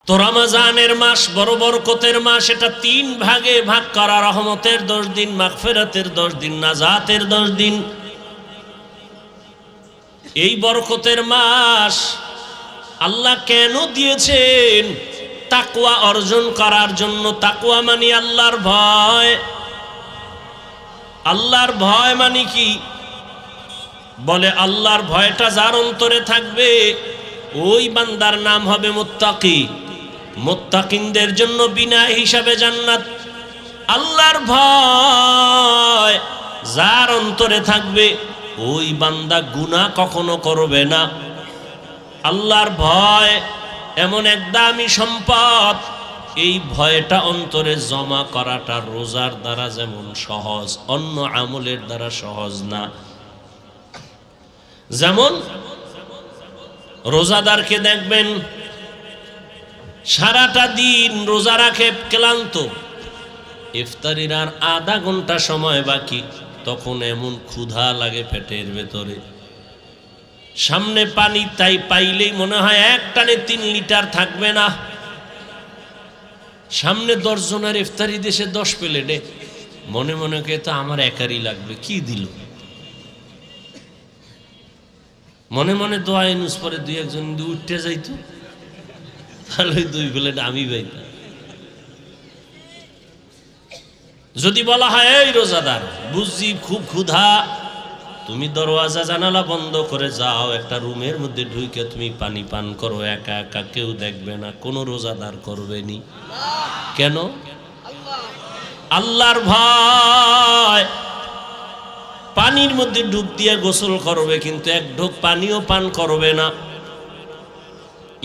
তো রমজানের মাস বড় বরকতের মাস, এটা 3 ভাগে ভাগ করা, রহমতের 10 দিন, মাগফিরাতের 10 দিন, নাজাতের 10 দিন। এই বরকতের মাস আল্লাহ কেন দিয়েছেন? তাকওয়া অর্জন করার জন্য। তাকওয়া মানে আল্লাহর ভয়। আল্লাহর ভয় মানে কি? বলে আল্লাহর ভয়টা যার অন্তরে থাকবে ওই বান্দার নাম হবে মুত্তাকি। মুত্তাকিনদের জন্য বিনা হিসাবে জান্নাত। আল্লাহর ভয় যার অন্তরে থাকবে ওই বান্দা গুনাহ কখনো করবে না। আল্লাহর ভয় এমন এক দামি সম্পদ, এই ভয়টা অন্তরে জমা করাটা রোজার দ্বারা যেমন সহজ, অন্য আমলের দ্বারা সহজ না। যেমন রোজাদারকে দেখবেন সারাটা দিন রোজা রাখে, ক্লান্ত, ইফতারির আর আধা ঘন্টা সময় বাকি, তখন এমন ক্ষুধা লাগে পেটের ভেতরে, সামনে পানি তাই পাইলেই মনে হয় এক টানে 3 লিটার থাকবে না। সামনে 10 জনের ইফতারি দেশে 10 প্লেটে, মনে মনে কে তো আমার একারই লাগবে, কি দিল। মনে মনে দোয়া ইনুস পরে 2-1 জন উঠতে যাইতো, তাহলে 2 প্লেট আমি পাইতাম। যদি বলা হয় এই রোজাদার বুঝছি খুব ক্ষুধা, তুমি দরওয়াজা জানালা বন্ধ করে যাও, একটা রুমের মধ্যে ঢুকে তুমি পানি পান করো, একা একা, কেউ দেখবে না, কোনো রোজাদার করবে নি। কেন? আল্লাহর ভয়। পানির মধ্যে ডুব দিয়ে গোসল করবে, কিন্তু 1 ঢোক পানিও পান করবে না,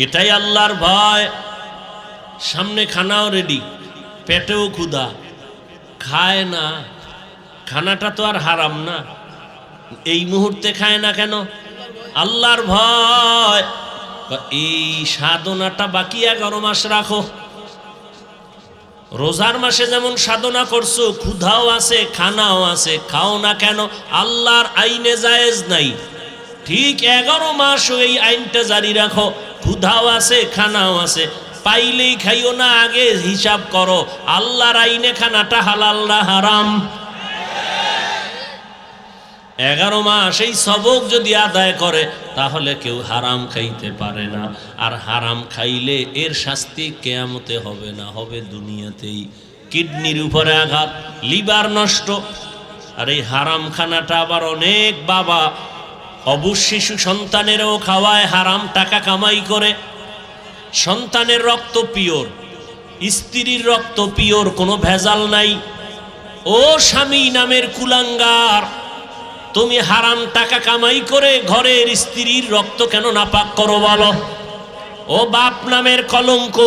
এটাই আল্লাহর ভয়। সামনে খানাও রেডি, পেটেও ক্ষুধা, খায় না। খানাটা তো আর হারাম না, এই মুহূর্তে খায় না কেন? আল্লাহর ভয়। এই সাধনাটা বাকি 11 মাস রাখো। রোজার মাসে যেমন সাধনা করছো, ক্ষুধাও আছে, খানাও আছে, খাও না কেন? আল্লাহর আইনে জায়েজ নাই, ঠিক 11 মাস এই আইনটা জারি রাখো। ক্ষুধাও আছে, খানাও আছে, পাইলেই খাইও না, আগে হিসাব করো আল্লাহর আইনে খানাটা হালাল না হারাম। 11 মাস এই সবক যদি আদায় করে তাহলে কেউ হারাম খাইতে পারে না। আর হারাম খাইলে এর শাস্তি কিয়ামতে হবে না, হবে দুনিয়াতেই। কিডনির উপরে আঘাত, লিভার নষ্ট। আর এই হারাম খানাটা আবার অনেক বাবা অবুঝ শিশু সন্তানেরও খাওয়ায়, হারাম টাকা কামাই করে। সন্তানের রক্ত পিওর, স্ত্রীর রক্ত পিওর, কোনো ভেজাল নাই। ও স্বামী নামের কুলাঙ্গার, তুমি হারাম টাকা কামাই করে ঘরের স্ত্রীর রক্ত কেন নাপাক করো বলো? ও বাপ নামের কলঙ্ক,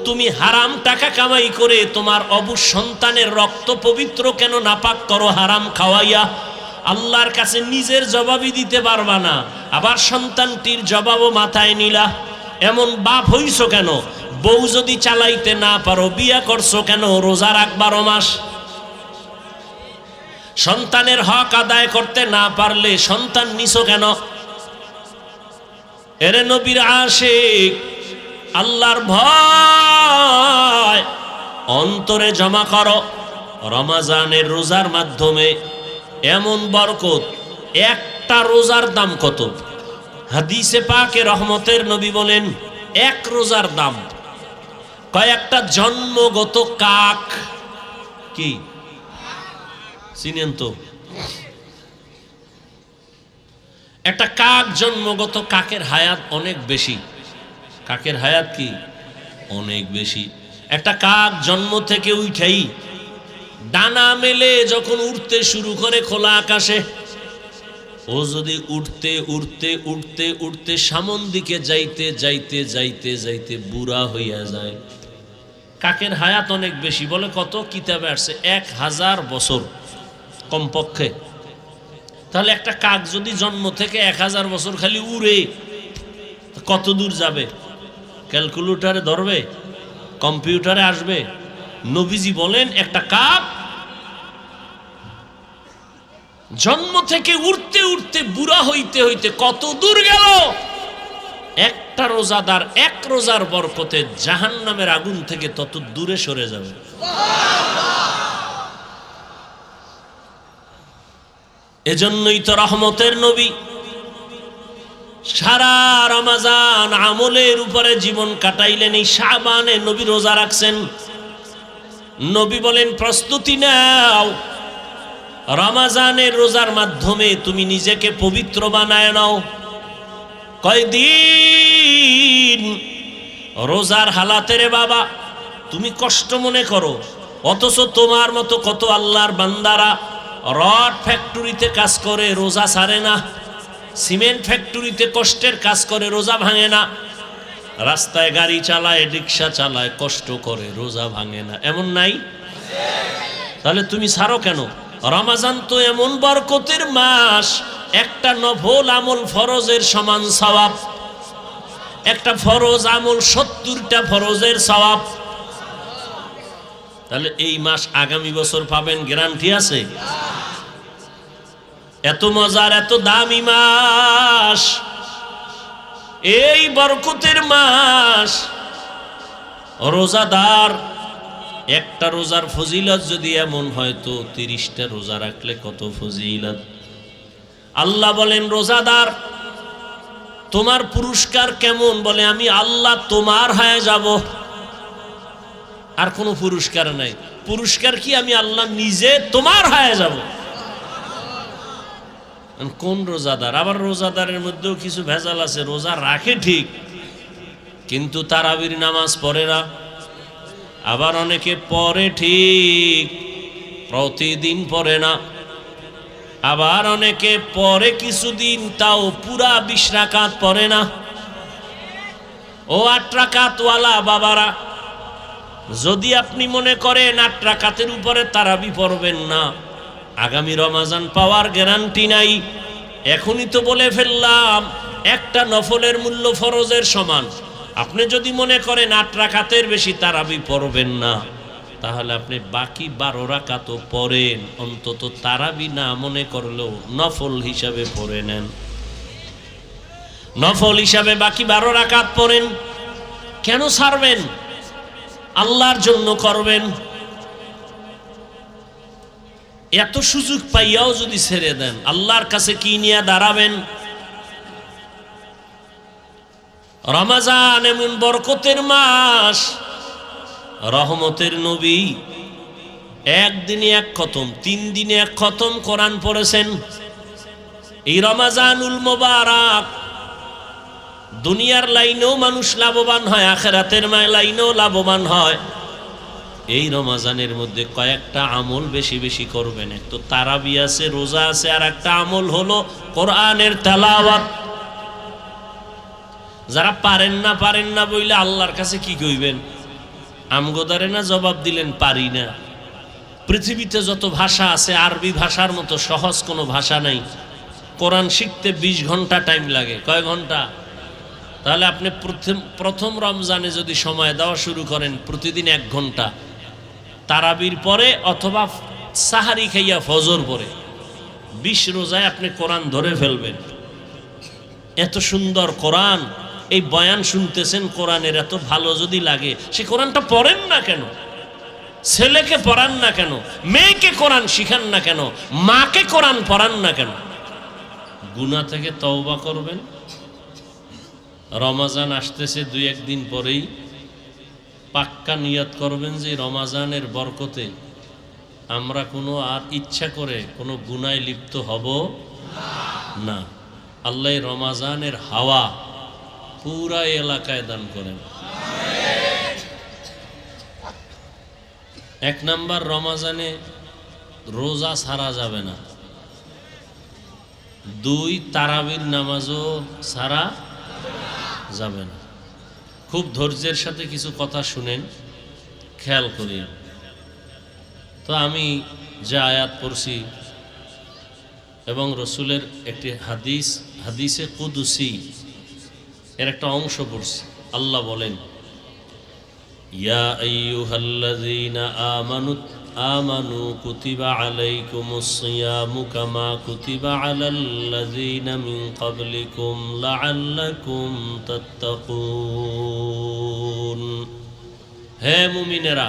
তুমি হারাম টাকা কামাই করে তোমার অবুঝ সন্তানের রক্ত পবিত্র কেন নাপাক করো হারাম খাওয়াইয়া? আল্লাহর কাছে নিজের জবাবই দিতে পারবা না, আবার সন্তানটির জবাবও মাথায় নিলা। এমন বাপ হইছো কেন? বউ যদি চালাইতে না পারো বিয়া করছো কেন? রোজা রাখ 12 মাস। সন্তানের হক আদায় করতে না পারলে সন্তান নিছো কেন? এরে নবীর আশিক, আল্লাহর ভয় অন্তরে জমা করো। রমজানের রোজার মাধ্যমে এমন বরকত, একটা রোজার দাম কত? হাদিসে পাকে রহমতের নবী বলেন 1 রোজার দাম কয়েকটা জন্মগত কাক। কি চিনেন তো? একটা কাক, জন্মগত কাকের হায়াত অনেক বেশি। কাকের হায়াত কি? অনেক বেশি। একটা কাক জন্ম থেকে উঠেই ডানা মেলে যখন উড়তে শুরু করে খোলা আকাশে, ও যদি উঠতে উঠতে উঠতে উঠতে সামন দিকে যাইতে যাইতে যাইতে যাইতে বুড়া হইয়া যায়। কাকের হায়াত অনেক বেশি। বলে কত? কিতাবে আসছে 1000 বছর কমপক্ষে। তাহলে একটা কাক যদি জন্ম থেকে 1000 বছর খালি উড়ে, কত দূর যাবে? ক্যালকুলেটরে ধরবে? কম্পিউটারে আসবে? নবীজি বলেন একটা কাক জন্ম থেকে উড়তে উড়তে বুড়া হইতে হইতে কত দূর গেল? 1 একটা রোজাদার এক রোজার বরকতে জাহান্নামের আগুন থেকে তত দূরে সরে যাবে। এজন্যই তো রহমতের নবী সারা রমজান আমলের উপরে জীবন কাটাইলেন। এই শাবানে নবী রোজা রাখছেন। নবী বলেন, প্রস্তুতি নাও, রমজানের রোজার মাধ্যমে তুমি নিজেকে পবিত্র বানায় নাও। কয়দিন রোজার হালাতে রে বাবা তুমি কষ্ট মনে করো, অথচ তোমার মতো কত আল্লাহর বান্দারা রড ফ্যাক্টরিতে কাজ করে রোজা ছাড়ে না, সিমেন্ট ফ্যাক্টরিতে কষ্টের কাজ করে রোজা ভাঙে না, রাস্তায় গাড়ি চালায় রিক্সা চালায় কষ্ট করে রোজা ভাঙে না, এমন নাই? তাহলে তুমি ছাড়ো কেন? রমজান তো এমন বরকতের মাস, একটা নফল আমল ফরজের সমান সওয়াব, একটা ফরজ আমল 70টা ফরজের সওয়াব। তাহলে এই মাস আগামী বছর পাবেন, গ্যারান্টি আছে? এত মজার এত দামি মাস, এই বরকতের মাস, রোজাদার একটা রোজার ফজিলত যদি এমন হয় তো 30টা রোজা রাখলে কত ফজিলত। আল্লাহ বলেন, রোজাদার তোমার পুরস্কার কেমন? বলে, আমি আল্লাহ তোমার হয়ে যাব, আর কোনো পুরস্কার নাই। পুরস্কার কি? আমি আল্লাহ নিজে তোমার হয়ে যাব। কোন রোজাদার? আবার রোজাদারের মধ্যেও কিছু ভেজাল আছে, রোজা রাখে ঠিক কিন্তু তারাবির নামাজ পড়ে না। আবার অনেকে পড়ে ঠিক, প্রতিদিন পড়ে না। আবার অনেকে পড়ে কিছুদিন, তাও পুরা 20 রাকাত পড়ে না। ও 8 রাকাতওয়ালা বাবারা, যদি আপনি মনে করেন 8 রাকাতের উপরে তারাবি পড়বেন না, আগামী রমজান পাওয়ার গ্যারান্টি নাই। এখনই তো বলে ফেললাম, একটা নফলের মূল্য ফরজের সমান। আপনি যদি মনে করেন 8 রাকাতের বেশি তারাবি পড়বেন না, তাহলে আপনি বাকি 12 রাকাতও পড়েন, অন্তত তারাবি না মনে করলেও নফল হিসাবে পড়ে নেন। নফল হিসাবে বাকি 12 রাকাত পড়েন। কেন ছাড়বেন? আল্লাহর জন্য করবেন। এত সুযোগ পাইয়াও যদি ছেড়ে দেন, আল্লাহর কাছে কি নিয়ে দাঁড়াবেন? রমজান এমন বরকতের মাস, রহমতের নবী একদিনে 1 খতম, 3 দিনে 1 খতম কোরআন পড়েছেন। এই রমজানুল মোবারক দুনিয়ার লাইনেও মানুষ লাভবান হয়, আখিরাতের লাইনেও লাভবান হয়। এই রমজানের মধ্যে কয়েকটা আমল বেশি বেশি করবেন। এক তো তারাবি আছে, রোজা আছে, আর একটা আমল হলো কোরআনের তেলাওয়াত। যারা পারেন না বইলে আল্লাহর কাছে কি কইবেন? আমগোদারে না জবাব দিলেন পারি না। পৃথিবীতে যত ভাষা আছে, আরবি ভাষার মতো সহজ কোনো ভাষা নাই। কোরআন শিখতে 20 ঘন্টা টাইম লাগে। কয় ঘন্টা? তাহলে আপনি প্রথম রমজানে যদি সময় দেওয়া শুরু করেন, প্রতিদিন 1 ঘন্টা, তারাবির পরে অথবা সাহারি খাইয়া ফজর পরে 20 রোজায় আপনি কোরআন ধরে ফেলবেন। এত সুন্দর কোরআন, এই বয়ান শুনতেছেন কোরআনের, এত ভালো যদি লাগে, সে কোরআনটা পড়েন না কেন? ছেলেকে পড়ান না কেন? মেয়েকে কোরআন শিখান না কেন? মাকে কোরআন পড়ান না কেন? গুনাহ থেকে তওবা করবেন। রমজান আসতেছে 2-1 দিন পরেই, পাক্কা নিয়ত করবেন যে রমজানের বরকতে আমরা কোনো আর ইচ্ছা করে কোনো গুনায় লিপ্ত হব না। আল্লাহ রমজানের হাওয়া পুরা এলাকায় দান করেন। 1 নাম্বার, রমজানে রোজা ছাড়া যাবে না। 2, তারাবির নামাজও ছাড়া যাবে না। খুব ধৈর্যের সাথে কিছু কথা শুনেন, খেয়াল করিয়া। তো আমি যে আয়াত পড়ছি এবং রসুলের একটি হাদিসে কুদুসি এর একটা অংশ পড়ছি। আল্লাহ বলেন, ইয়া আইয়ুহাল্লাযীনা আমানু آمنوا كتب عليكم الصيام كما كتب على الذين من قبلكم لعلكم تتقون হে মুমিনেরা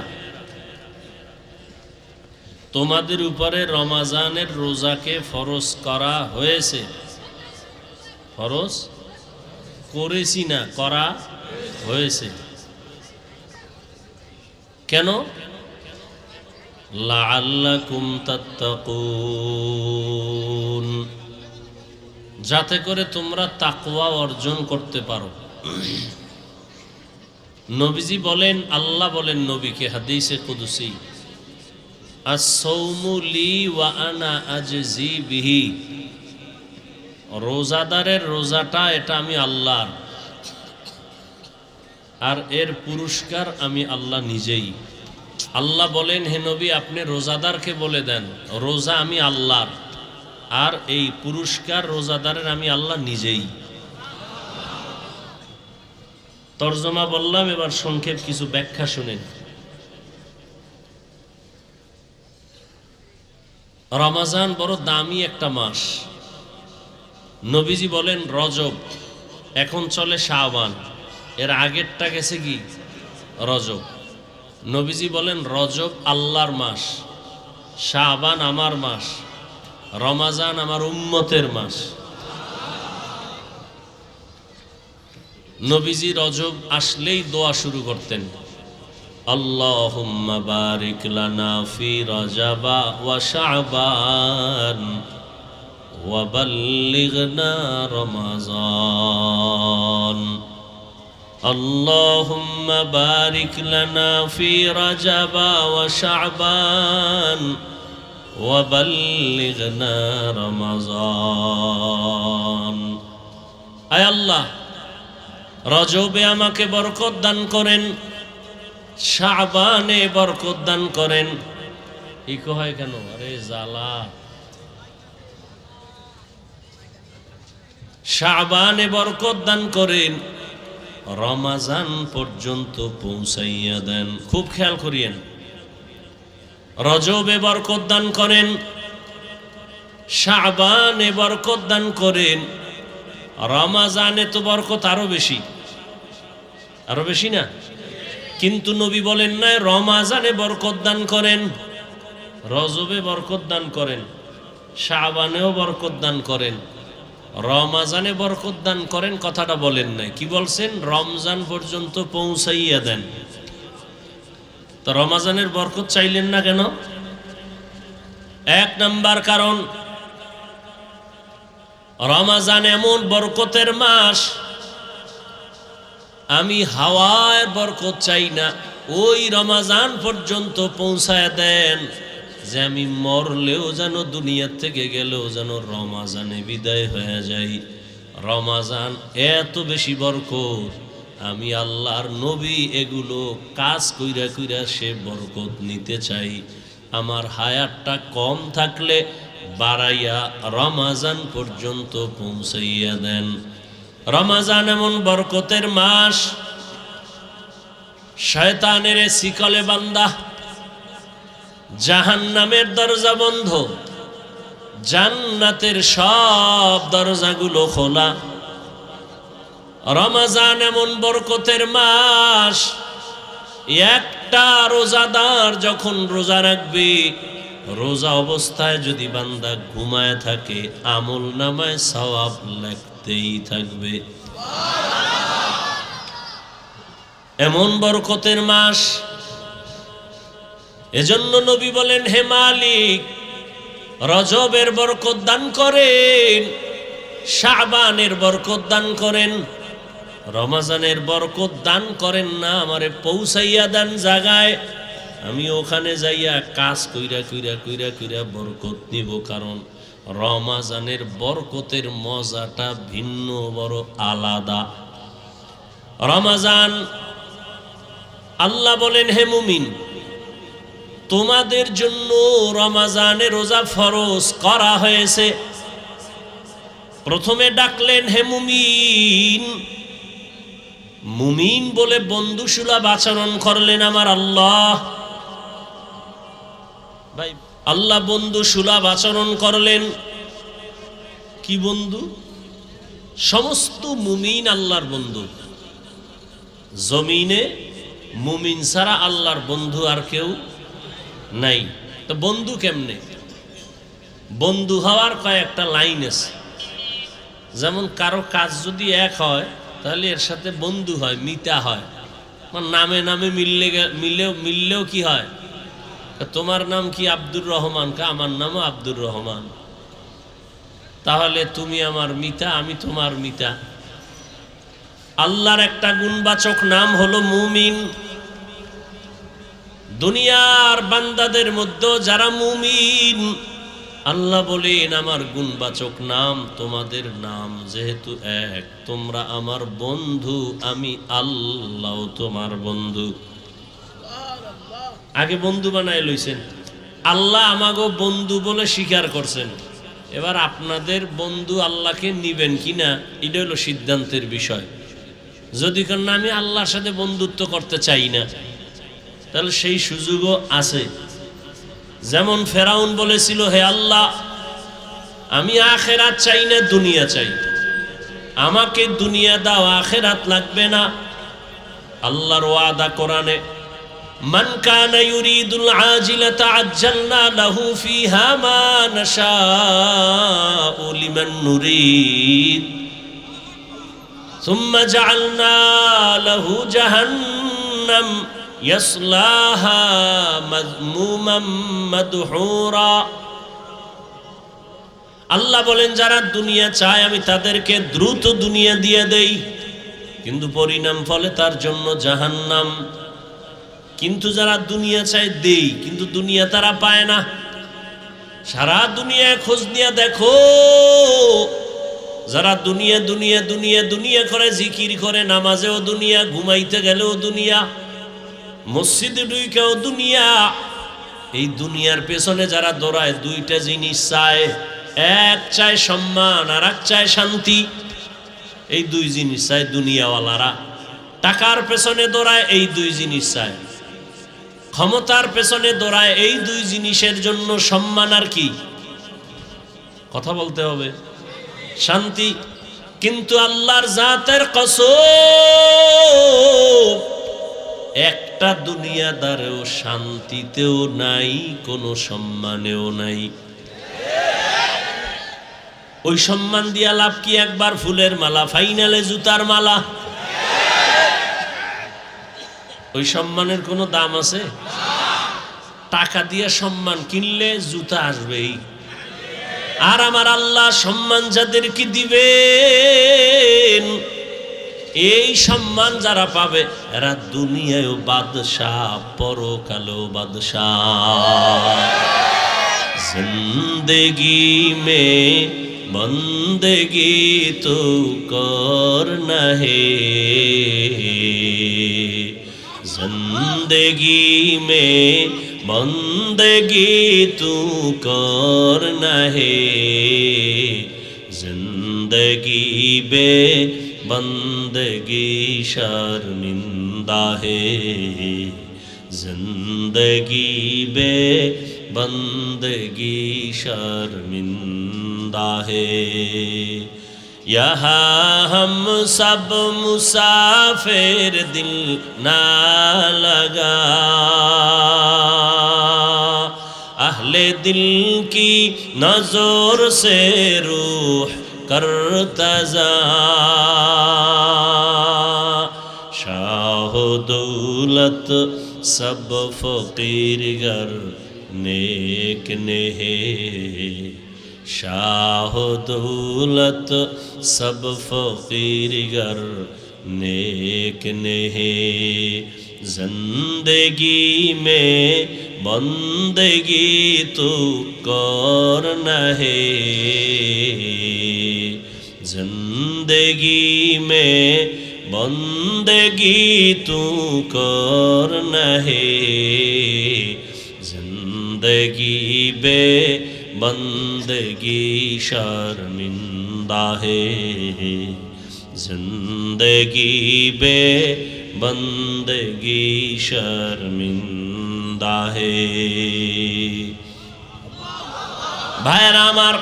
তোমাদের উপরে রমজানের রোজাকে ফরজ করা হয়েছে ফরজ করেছি না করা হয়েছে কেন লাআল্লাকুম তাত্তাকুন যাতে করে তোমরা তাকওয়া অর্জন করতে পারো নবীজি বলেন আল্লাহ বলেন নবীকে হাদিসে কুদসি আস-সাওমু লি ওয়া আনা আজজি বিহি রোজাদারের রোজাটা এটা আমি আল্লাহর আর এর পুরস্কার আমি আল্লাহ নিজেই আল্লাহ বলেন হে নবী আপনি রোজাদারকে বলে দেন রোজা আমি আল্লাহর আর এই পুরস্কার রোজাদারের আমি আল্লাহ নিজেই তরজমা বললাম এবার সংক্ষেপ কিছু ব্যাখ্যা শুনেন রমজান বড় দামি একটা মাস নবীজি বলেন রজব এখন চলে শাবান এর আগেরটা গেছে কি রজব নবীজি বলেন রজব আল্লাহর মাস শাবান আমার মাস রমজান আমার উম্মতের মাস নবীজি রজব আসলেই দোয়া শুরু করতেন আল্লাহুম্মা বারিক লানা ফি রজবা ওয়া শাবান ওয়া বাল্লিগনা রমাজান আল্লাহুম্মা বারিক লানা ফি রজবা ওয়া শাবান ওয়া বাল্লিগনা রমাজান আয় আল্লাহ রজবে আমাকে বরকত দান করেন শাবানে বরকত দান করেন ইকো হয় কেন আরে জালা শাবানে বরকত দান করেন রমজান পর্যন্ত পৌঁছাইয়া দেন খুব খেয়াল করিয়েন রজবে বরকত দান করেন শাবানে বরকত দান করেন রমজানে তো বরকত আরো বেশি না কিন্তু নবী বলেন না রমজানে বরকত দান করেন রজবে বরকত দান করেন শাবানেও বরকত দান করেন রমজানে বরকত দান করেন কথাটা বলেন নাই কি বলছেন রমজান পর্যন্ত পৌঁছাইয়া দেন তো রমজানের বরকত চাইলেন না কেন এক নাম্বার কারণ রমজান এমন বরকতের মাস আমি হাওয়ার বরকত চাই না ওই রমজান পর্যন্ত পৌঁছায় দেন যে আমি মরলেও যেন দুনিয়া থেকে গেলেও যেন রমজানে বিদায় হয়ে যাই রমজান এত বেশি বরকত আমি আল্লাহর নবী এগুলো কাজ কইরা কইরা সে বরকত নিতে চাই আমার হায়াতটা কম থাকলে বাড়াইয়া রমজান পর্যন্ত পৌঁছাইয়া দেন রমজান এমন বরকতের মাস শয়তানের শিকলে বান্দা জাহান্নামের দরজা বন্ধ জান্নাতের সব দরজাগুলো খোলা রমজান এমন বরকতের মাস একটা রোজাদার যখন রোজা রাখবে রোজা অবস্থায় যদি বান্দা ঘুমায় থাকে আমল নামায় সওয়াব লিখতেই থাকবে এমন বরকতের মাস এজন্য নবী বলেন হে মালিক রজবের বরকত দান করেন শাবানের বরকত দান করেন রমজানের বরকত দান করেন না আমারে পৌঁছাইয়া দেন জায়গায় আমি ওখানে যাইয়া কাজ কইরা কইরা কইরা কইরা বরকত নিব কারণ রমজানের বরকতের মজাটা ভিন্ন বড় আলাদা রমজান আল্লাহ বলেন হে মুমিন তোমাদের জন্য রমজানে রোজা ফরজ করা হয়েছে প্রথমে ডাকলেন হে মুমিন মুমিন বলে বন্ধুসুলভ আচরণ করলেন আমার আল্লাহ ভাই আল্লাহ বন্ধু সুলভ আচরণ করলেন। কি বন্ধু? সমস্ত মুমিন আল্লাহর বন্ধু। জমিনে মুমিন ছাড়া আল্লাহর বন্ধু আর কেউ নাই। তো বন্ধু কেমনে? বন্ধু হওয়ার কয়েকটা লাইন আছে। যেমন কারো কাজ যদি এক হয় তাহলে এর সাথে বন্ধু হয়, মিতা হয়। নামে নামে মিললেও কি হয়? তোমার নাম কি? আব্দুর রহমান। আমার নামও আব্দুর রহমান। তাহলে তুমি আমার মিতা, আমি তোমার মিতা। আল্লাহর একটা গুণবাচক নাম হলো মুমিন। দুনিয়ার বান্দাদের মধ্যে যারা মুমিন, আল্লাহ বলেন আমার গুণবাচক নাম তোমাদের নাম যেহেতু এক, তোমরা আমার বন্ধু, আমি আল্লাহ তোমার বন্ধু। আগে বন্ধু বানায় লইছেন, আল্লাহ আমাগো বন্ধু বলে স্বীকার করছেন। এবার আপনাদের বন্ধু আল্লাহকে নিবেন কিনা এটা হলো সিদ্ধান্তের বিষয়। যদি কেন আমি আল্লাহর সাথে বন্ধুত্ব করতে চাই না, তাহলে সেই সুযোগও আছে। যেমন ফেরাউন বলেছিল, হে আল্লাহ, আমি আখেরাত চাই না, দুনিয়া চাই, আমাকে দুনিয়া দাও, আখেরাত লাগবে না। আল্লাহর ওয়াদা কোরআনে, মান কানা ইউরিদুল আজিলাতা আজ্জালনা লাহু ফিহা মা নাশাউ লিমান নুরিদ সুম্মা জাআলনা লাহু জাহান্নাম ইয়াসলাহা মাযমুমান মাদহুরা। আল্লাহ বলেন যারা দুনিয়া চায় আমি তাদেরকে দ্রুত দুনিয়া দিয়ে দেই, কিন্তু পরিণাম ফলে তার জন্য জাহান্নাম। কিন্তু যারা দুনিয়া চায় দেই, কিন্তু দুনিয়া তারা পায় না। সারা দুনিয়ায় খোঁজ নিয়ে দেখো, যারা দুনিয়া দুনিয়া দুনিয়া দুনিয়া করে, জিকির করে, নামাজেও দুনিয়া, ঘুমাইতে গেলেও দুনিয়া, মসজিদে ঢুকেও দুনিয়া। এই দুনিয়ার পেছনে যারা দৌড়ায় দুইটা জিনিস চায়, এক চায় সম্মান আর এক চায় শান্তি। এই দুই জিনিস চায় দুনিয়াওয়ালারা। টাকার পেছনে দৌড়ায়, এই দুই জিনিস চায়। ক্ষমতার পেছনে দৌড়ায়, এই দুই জিনিসের জন্য। সম্মান আর কি? কথা বলতে হবে, শান্তি। কিন্তু আল্লাহর জাতের কসম, একটা দুনিয়াদারেও শান্তিতেও নাই, কোনো সম্মানেও নাই। ওই সম্মান দিয়া লাভ কি? একবার ফুলের মালা, ফাইনালে জুতার মালা। ওই সম্মানের কোনো দাম আছে? টাকা দিয়ে সম্মান কিনলে জুতা আসবেই। আর আমার আল্লাহ সম্মান যাদেরকে দিবেন, এই সম্মান যারা পাবে এরা দুনিয়ায়ও বাদশাহ, পরকালেও বাদশাহ। জিন্দেগি মে বন্দেগি তো করনা হে, जिंदगी में बंदगी तू करना है, जिंदगी बे बंदगी शर्मिंदा है, जिंदगी बे बंदगी शर्मिंदा है। यहाँ हम सब मुसाफिर, दिल ना लगा, अहले दिल की नजर से रूह करतजा, शाह दौलत सब फकीर गर नेक नेहे, शाह दौलत सब फकीर गर नेक नेहे, जिंदगी में बंदगी तो करना है, जिंदगी में बंदगी तो करना है, जिंदगी बे बंदगी शर्मिंदा है, जिंदगी बे बंदगी शर्मिंदा है। ভাইয়েরা আমার,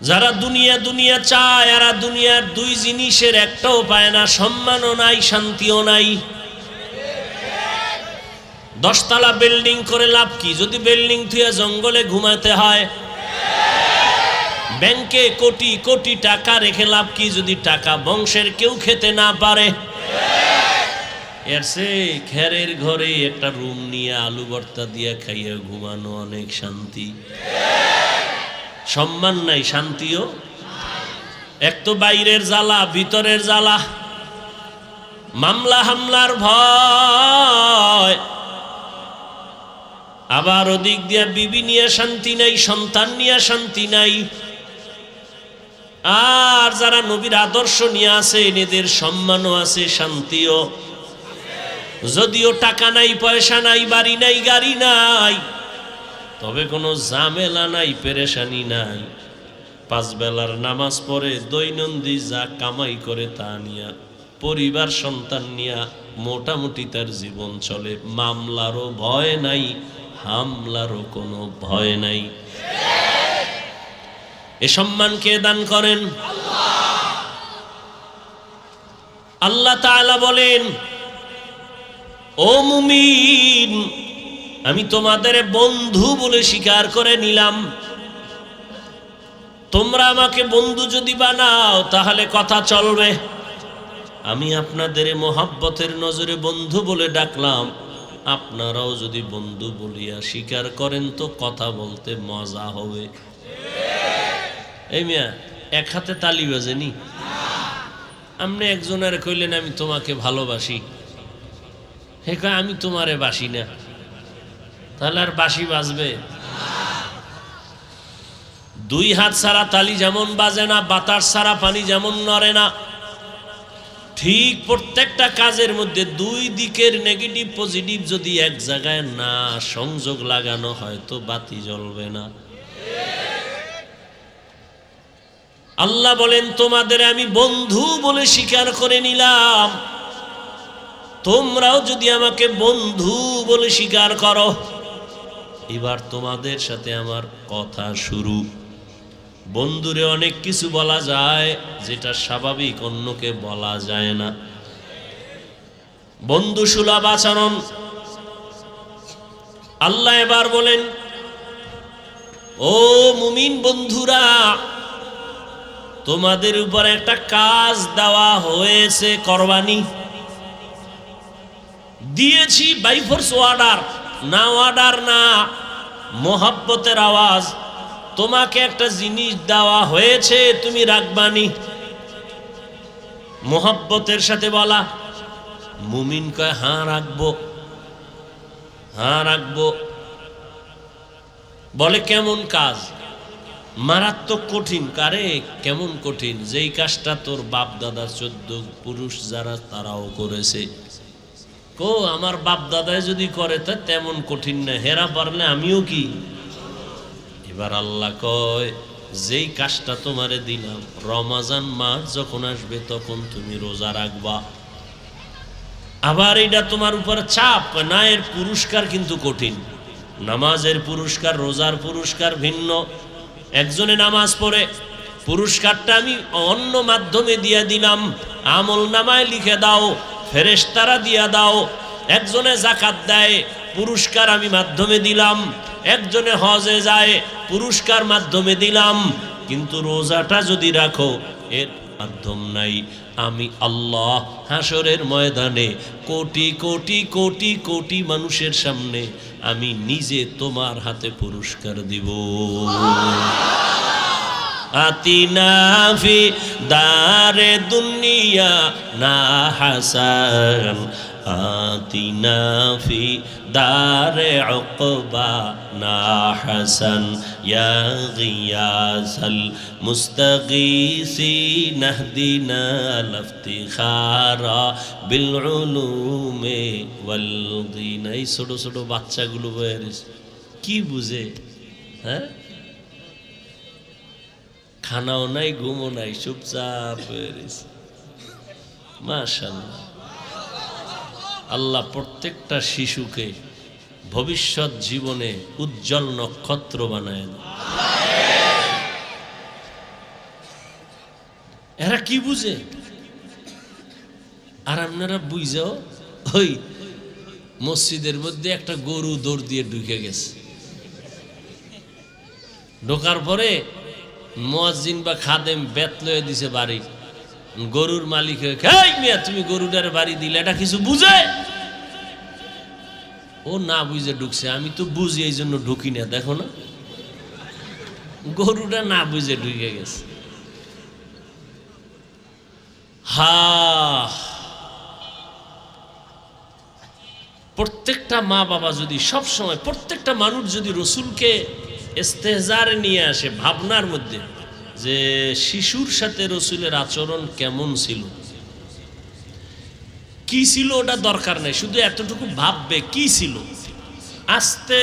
যারা দুনিয়া দুনিয়া চায় এরা দুনিয়ার দুই জিনিসের একটাও পায় না, সম্মানও নাই, শান্তিও নাই। 10 তলা বিল্ডিং করে লাভ কি যদি বিল্ডিং থুয়ে জঙ্গলে ঘুমাতে হয়? ব্যাংকে কোটি কোটি টাকা রেখে লাভ কি যদি টাকা বংশের কেউ খেতে না পারে? এর সে খেরের ঘরে একটা রুম নিয়ে আলু ভর্তা দিয়ে খাইয়া ঘুমানো অনেক শান্তি। সম্মান নাই, শান্তিও। এক তো বাইরের জ্বালা, ভিতরের জ্বালা, মামলা হামলার ভয়, আবার ওদিক দিয়া বিবি নিয়ে শান্তি নাই, সন্তান নিয়ে শান্তি নাই। আর যারা নবীর আদর্শ নিয়ে আছে এদের সম্মানও আছে, শান্তিও। যদিও টাকা নাই, পয়সা নাই, বাড়ি নাই, গাড়ি নাই, তবে কোনো ঝামেলা নাই, পেরেশানি নাই। 5 বেলার নামাজ পড়ে দৈনন্দিন যা কামাই করে তা নিয়া পরিবার সন্তান নিয়া মোটামুটি তার জীবন চলে। মামলারও ভয় নাই, হামলারও কোনো ভয় নাই। এ সম্মান কে দান করেন? আল্লাহ তাআলা বলেন, ও মুমিন, আমি তোমাদের বন্ধু বলে স্বীকার করে নিলাম। তোমরা আমাকে বন্ধু যদি বানাও তাহলে কথা চলবে। আমি আপনাদের মোহাব্বতের নজরে বন্ধু বলে ডাকলাম, আপনারাও যদি বন্ধু বলিয়া স্বীকার করেন তো কথা বলতে মজা হবে। এই মিয়া এক হাতে তালি বাজেনি? আপনি একজনের কইলেন আমি তোমাকে ভালোবাসি, হে কয় আমি তোমারে বাসি না, তাহলে আর বাঁশি বাজবে? 2 হাত ছাড়া তালি যেমন বাজে না, বাতাস ছাড়া পানি যেমন নড়ে না, ঠিক প্রত্যেকটা কাজের মধ্যে 2 দিকের নেগেটিভ পজিটিভ যদি এক জায়গায় না সংযোগ লাগানো হয় তো বাতি জ্বলবে না। আল্লাহ বলেন, তোমাদের আমি বন্ধু বলে স্বীকার করে নিলাম, তোমরাও যদি আমাকে বন্ধু বলে স্বীকার করো, এবার তোমাদের সাথে আমার কথা শুরু। বন্ধুরে অনেক কিছু বলা যায় যেটা স্বাভাবিক অন্যকে বলা যায় না। বন্ধু সুলভ আচরণ। আল্লাহ এবার বলেন, ও মুমিন বন্ধুরা, তোমাদের উপর একটা কাজ দেওয়া হয়েছে, করবানি। দিয়েছি বাই ফোর্স অর্ডার, না অর্ডার না, মোহাব্বতের আওয়াজ। তোমাকে একটা জিনিস দেওয়া হয়েছে, তুমি রাখবানি। মোহাব্বতের সাথে বলা। মুমিন কয় হ্যাঁ রাখবো, হ্যাঁ রাখবো। বলে কেমন কাজ? মারাত্মক কঠিন। কারে কেমন কঠিন? যেই কাজটা তোর বাপ দাদা 14 পুরুষ যারা তারাও করেছে। কো আমার বাপ দাদাই যদি করে তা তেমন কঠিন না, হেরা পারলে আমিও কি? এবার আল্লাহ কয়, যেই কাজটা তোমারে দিলাম, রমজান মাস যখন আসবে তখন তুমি রোজা রাখবা। আবার এটা তোমার উপর চাপ না, এর পুরস্কার কিন্তু কঠিন। নামাজের পুরস্কার, রোজার পুরস্কার ভিন্ন। একজনে নামাজ পড়ে, পুরস্কারটা আমি অন্য মাধ্যমে দিয়ে দিলাম, আমল নামায় লিখে দাও, ফেরেশতারা দিয়া দাও। একজনে যাকাত দেয়, পুরস্কার আমি মাধ্যমে দিলাম। একজনে হজে যায়, পুরস্কার মাধ্যমে দিলাম। কিন্তু রোজাটা যদি রাখো, এর মাধ্যম নাই। আমি আল্লাহ হাসরের ময়দানে কোটি কোটি কোটি কোটি মানুষের সামনে আমি নিজে তোমার হাতে পুরস্কার দিব। আতিনা ফি দারে দুনিয়া না হাসান, আতিনা ফি দারে উকবা না হাসান, ইয়া গিয়াসাল মুস্তাগীসিন ইহদিনা লাফতিখারা বিল উলুমে ওয়াল গিনা। এই ছোট ছোট বাচ্চাগুলো কি বুঝে? হ্যাঁ, খানাও নাই, ঘুমও নাই, চুপচাপ হয়ে রয়েছে। মাশাআল্লাহ, আল্লাহ প্রত্যেকটা শিশুকে ভবিষ্যৎ জীবনে উজ্জ্বল নক্ষত্র বানায় দেয়। এরা কি বুঝে? আর আপনারা বুঝাও, ওই মসজিদের মধ্যে একটা গরু দৌড় দিয়ে ঢুকে গেছে, ঢোকার পরে মুয়াজ্জিন বা খাদেম বেত লয়ে দিছে বাড়ি, গরুর মালিক তুমি গরুটার বাড়ি দিলে, এটা কিছু বুঝে? ও না বুঝে ঢুকছে, আমি তো বুঝি এই জন্য ঢুকি না। দেখো না, গরুটা না বুঝে ঢুকে গেছে। প্রত্যেকটা মা বাবা যদি সব সময়, প্রত্যেকটা মানুষ যদি রসুলকে ইস্তেহজারে নিয়ে আসে ভাবনার মধ্যে, যে শিশুর সাথে রসুলের আচরণ কেমন ছিল, কি ছিল ওটা দরকার নেই, শুধু এতটুকু ভাববে কি ছিল, আস্তে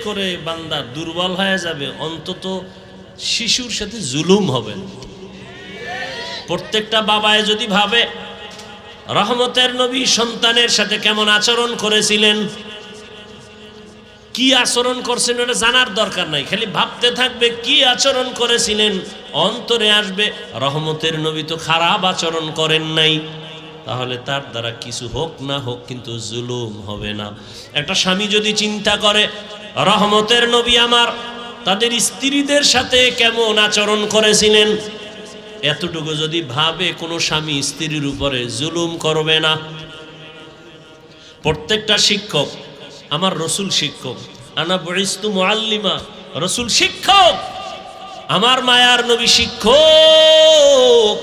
করে বান্দা দুর্বল হয়ে যাবে, অন্তত শিশুর সাথে জুলুম হবে না। প্রত্যেকটা বাবায় যদি ভাবে রহমতের নবী সন্তানের সাথে কেমন আচরণ করেছিলেন, কি আচরণ করছেন ওটা জানার দরকার নাই, খালি ভাবতে থাকবে কি আচরণ করেছিলেন, অন্তরে আসবে রহমতের নবী তো খারাপ আচরণ করেন নাই, তাহলে তার দ্বারা কিছু হোক না হোক কিন্তু জুলুম হবে না। একটা স্বামী যদি চিন্তা করে রহমতের নবী আমার তাদের স্ত্রীদের সাথে কেমন আচরণ করেছিলেন, এতটুকু যদি ভাবে, কোনো স্বামী স্ত্রীর উপরে জুলুম করবে না। প্রত্যেকটা শিক্ষক, আমার রসুল শিক্ষক, আনা বুইস্তু মুআল্লিমা, রসুল শিক্ষক, আমার মায়ার নবী শিক্ষক,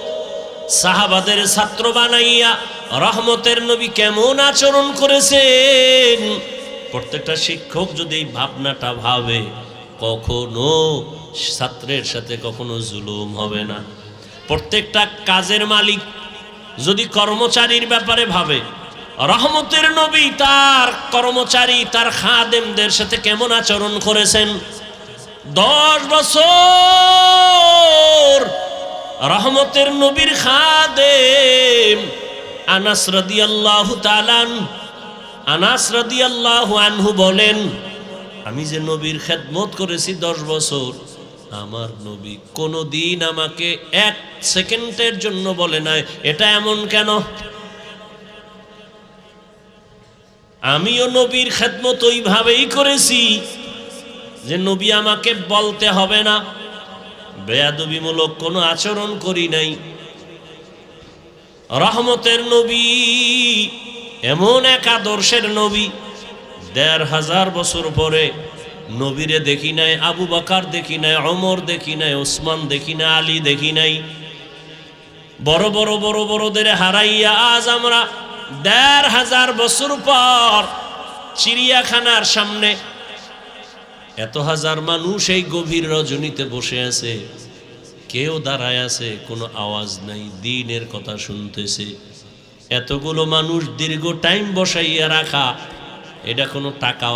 সাহাবাদের ছাত্র বানাইয়া রহমতের নবী কেমন আচরণ করেছেন, প্রত্যেকটা শিক্ষক যদি এই ভাবনাটা ভাবে, কখনো ছাত্রের সাথে কখনো জুলুম হবে না। প্রত্যেকটা কাজের মালিক যদি কর্মচারীর ব্যাপারে ভাবে রহমতের নবী তার কর্মচারী, তার খাদেমদের সাথে কেমন আচরণ করেছেন, 10 বছর রহমতের নবীর খাদেম আনাস রাদিয়াল্লাহু তাআলা, আনাস রাদিয়াল্লাহু আনহু বলেন, আমি যে নবীর খেদমত করেছি 10 বছর, আমার নবী কোনোদিন আমাকে 1 সেকেন্ডের জন্য বলে নাই এটা এমন কেন। আমিও নবীর খেদমত ওইভাবেই করেছি যে নবী আমাকে বলতে হবে না, বেয়াদবিমূলক কোনো আচরণ করি নাই। রহমতের নবী এমন এক আদর্শের নবী, 1500 বছর পরে নবীরে দেখি নাই, আবু বকর দেখি নাই, ওমর দেখি নাই, ওসমান দেখি নাই, আলী দেখি নাই। বড় বড় বড় বড়দের হারাইয়া আজ আমরা 1500 বছর পর চিড়িয়াখানার সামনে এত হাজার মানুষ এই গভীর রজনীতে বসে আছে, কেউ দাঁড়ায় আছে, কোনো আওয়াজ নাই, দ্বীনের কথা শুনতেছে। এতগুলো মানুষ দীর্ঘ টাইম বসাইয়া রাখা, এটা কোনো টাকা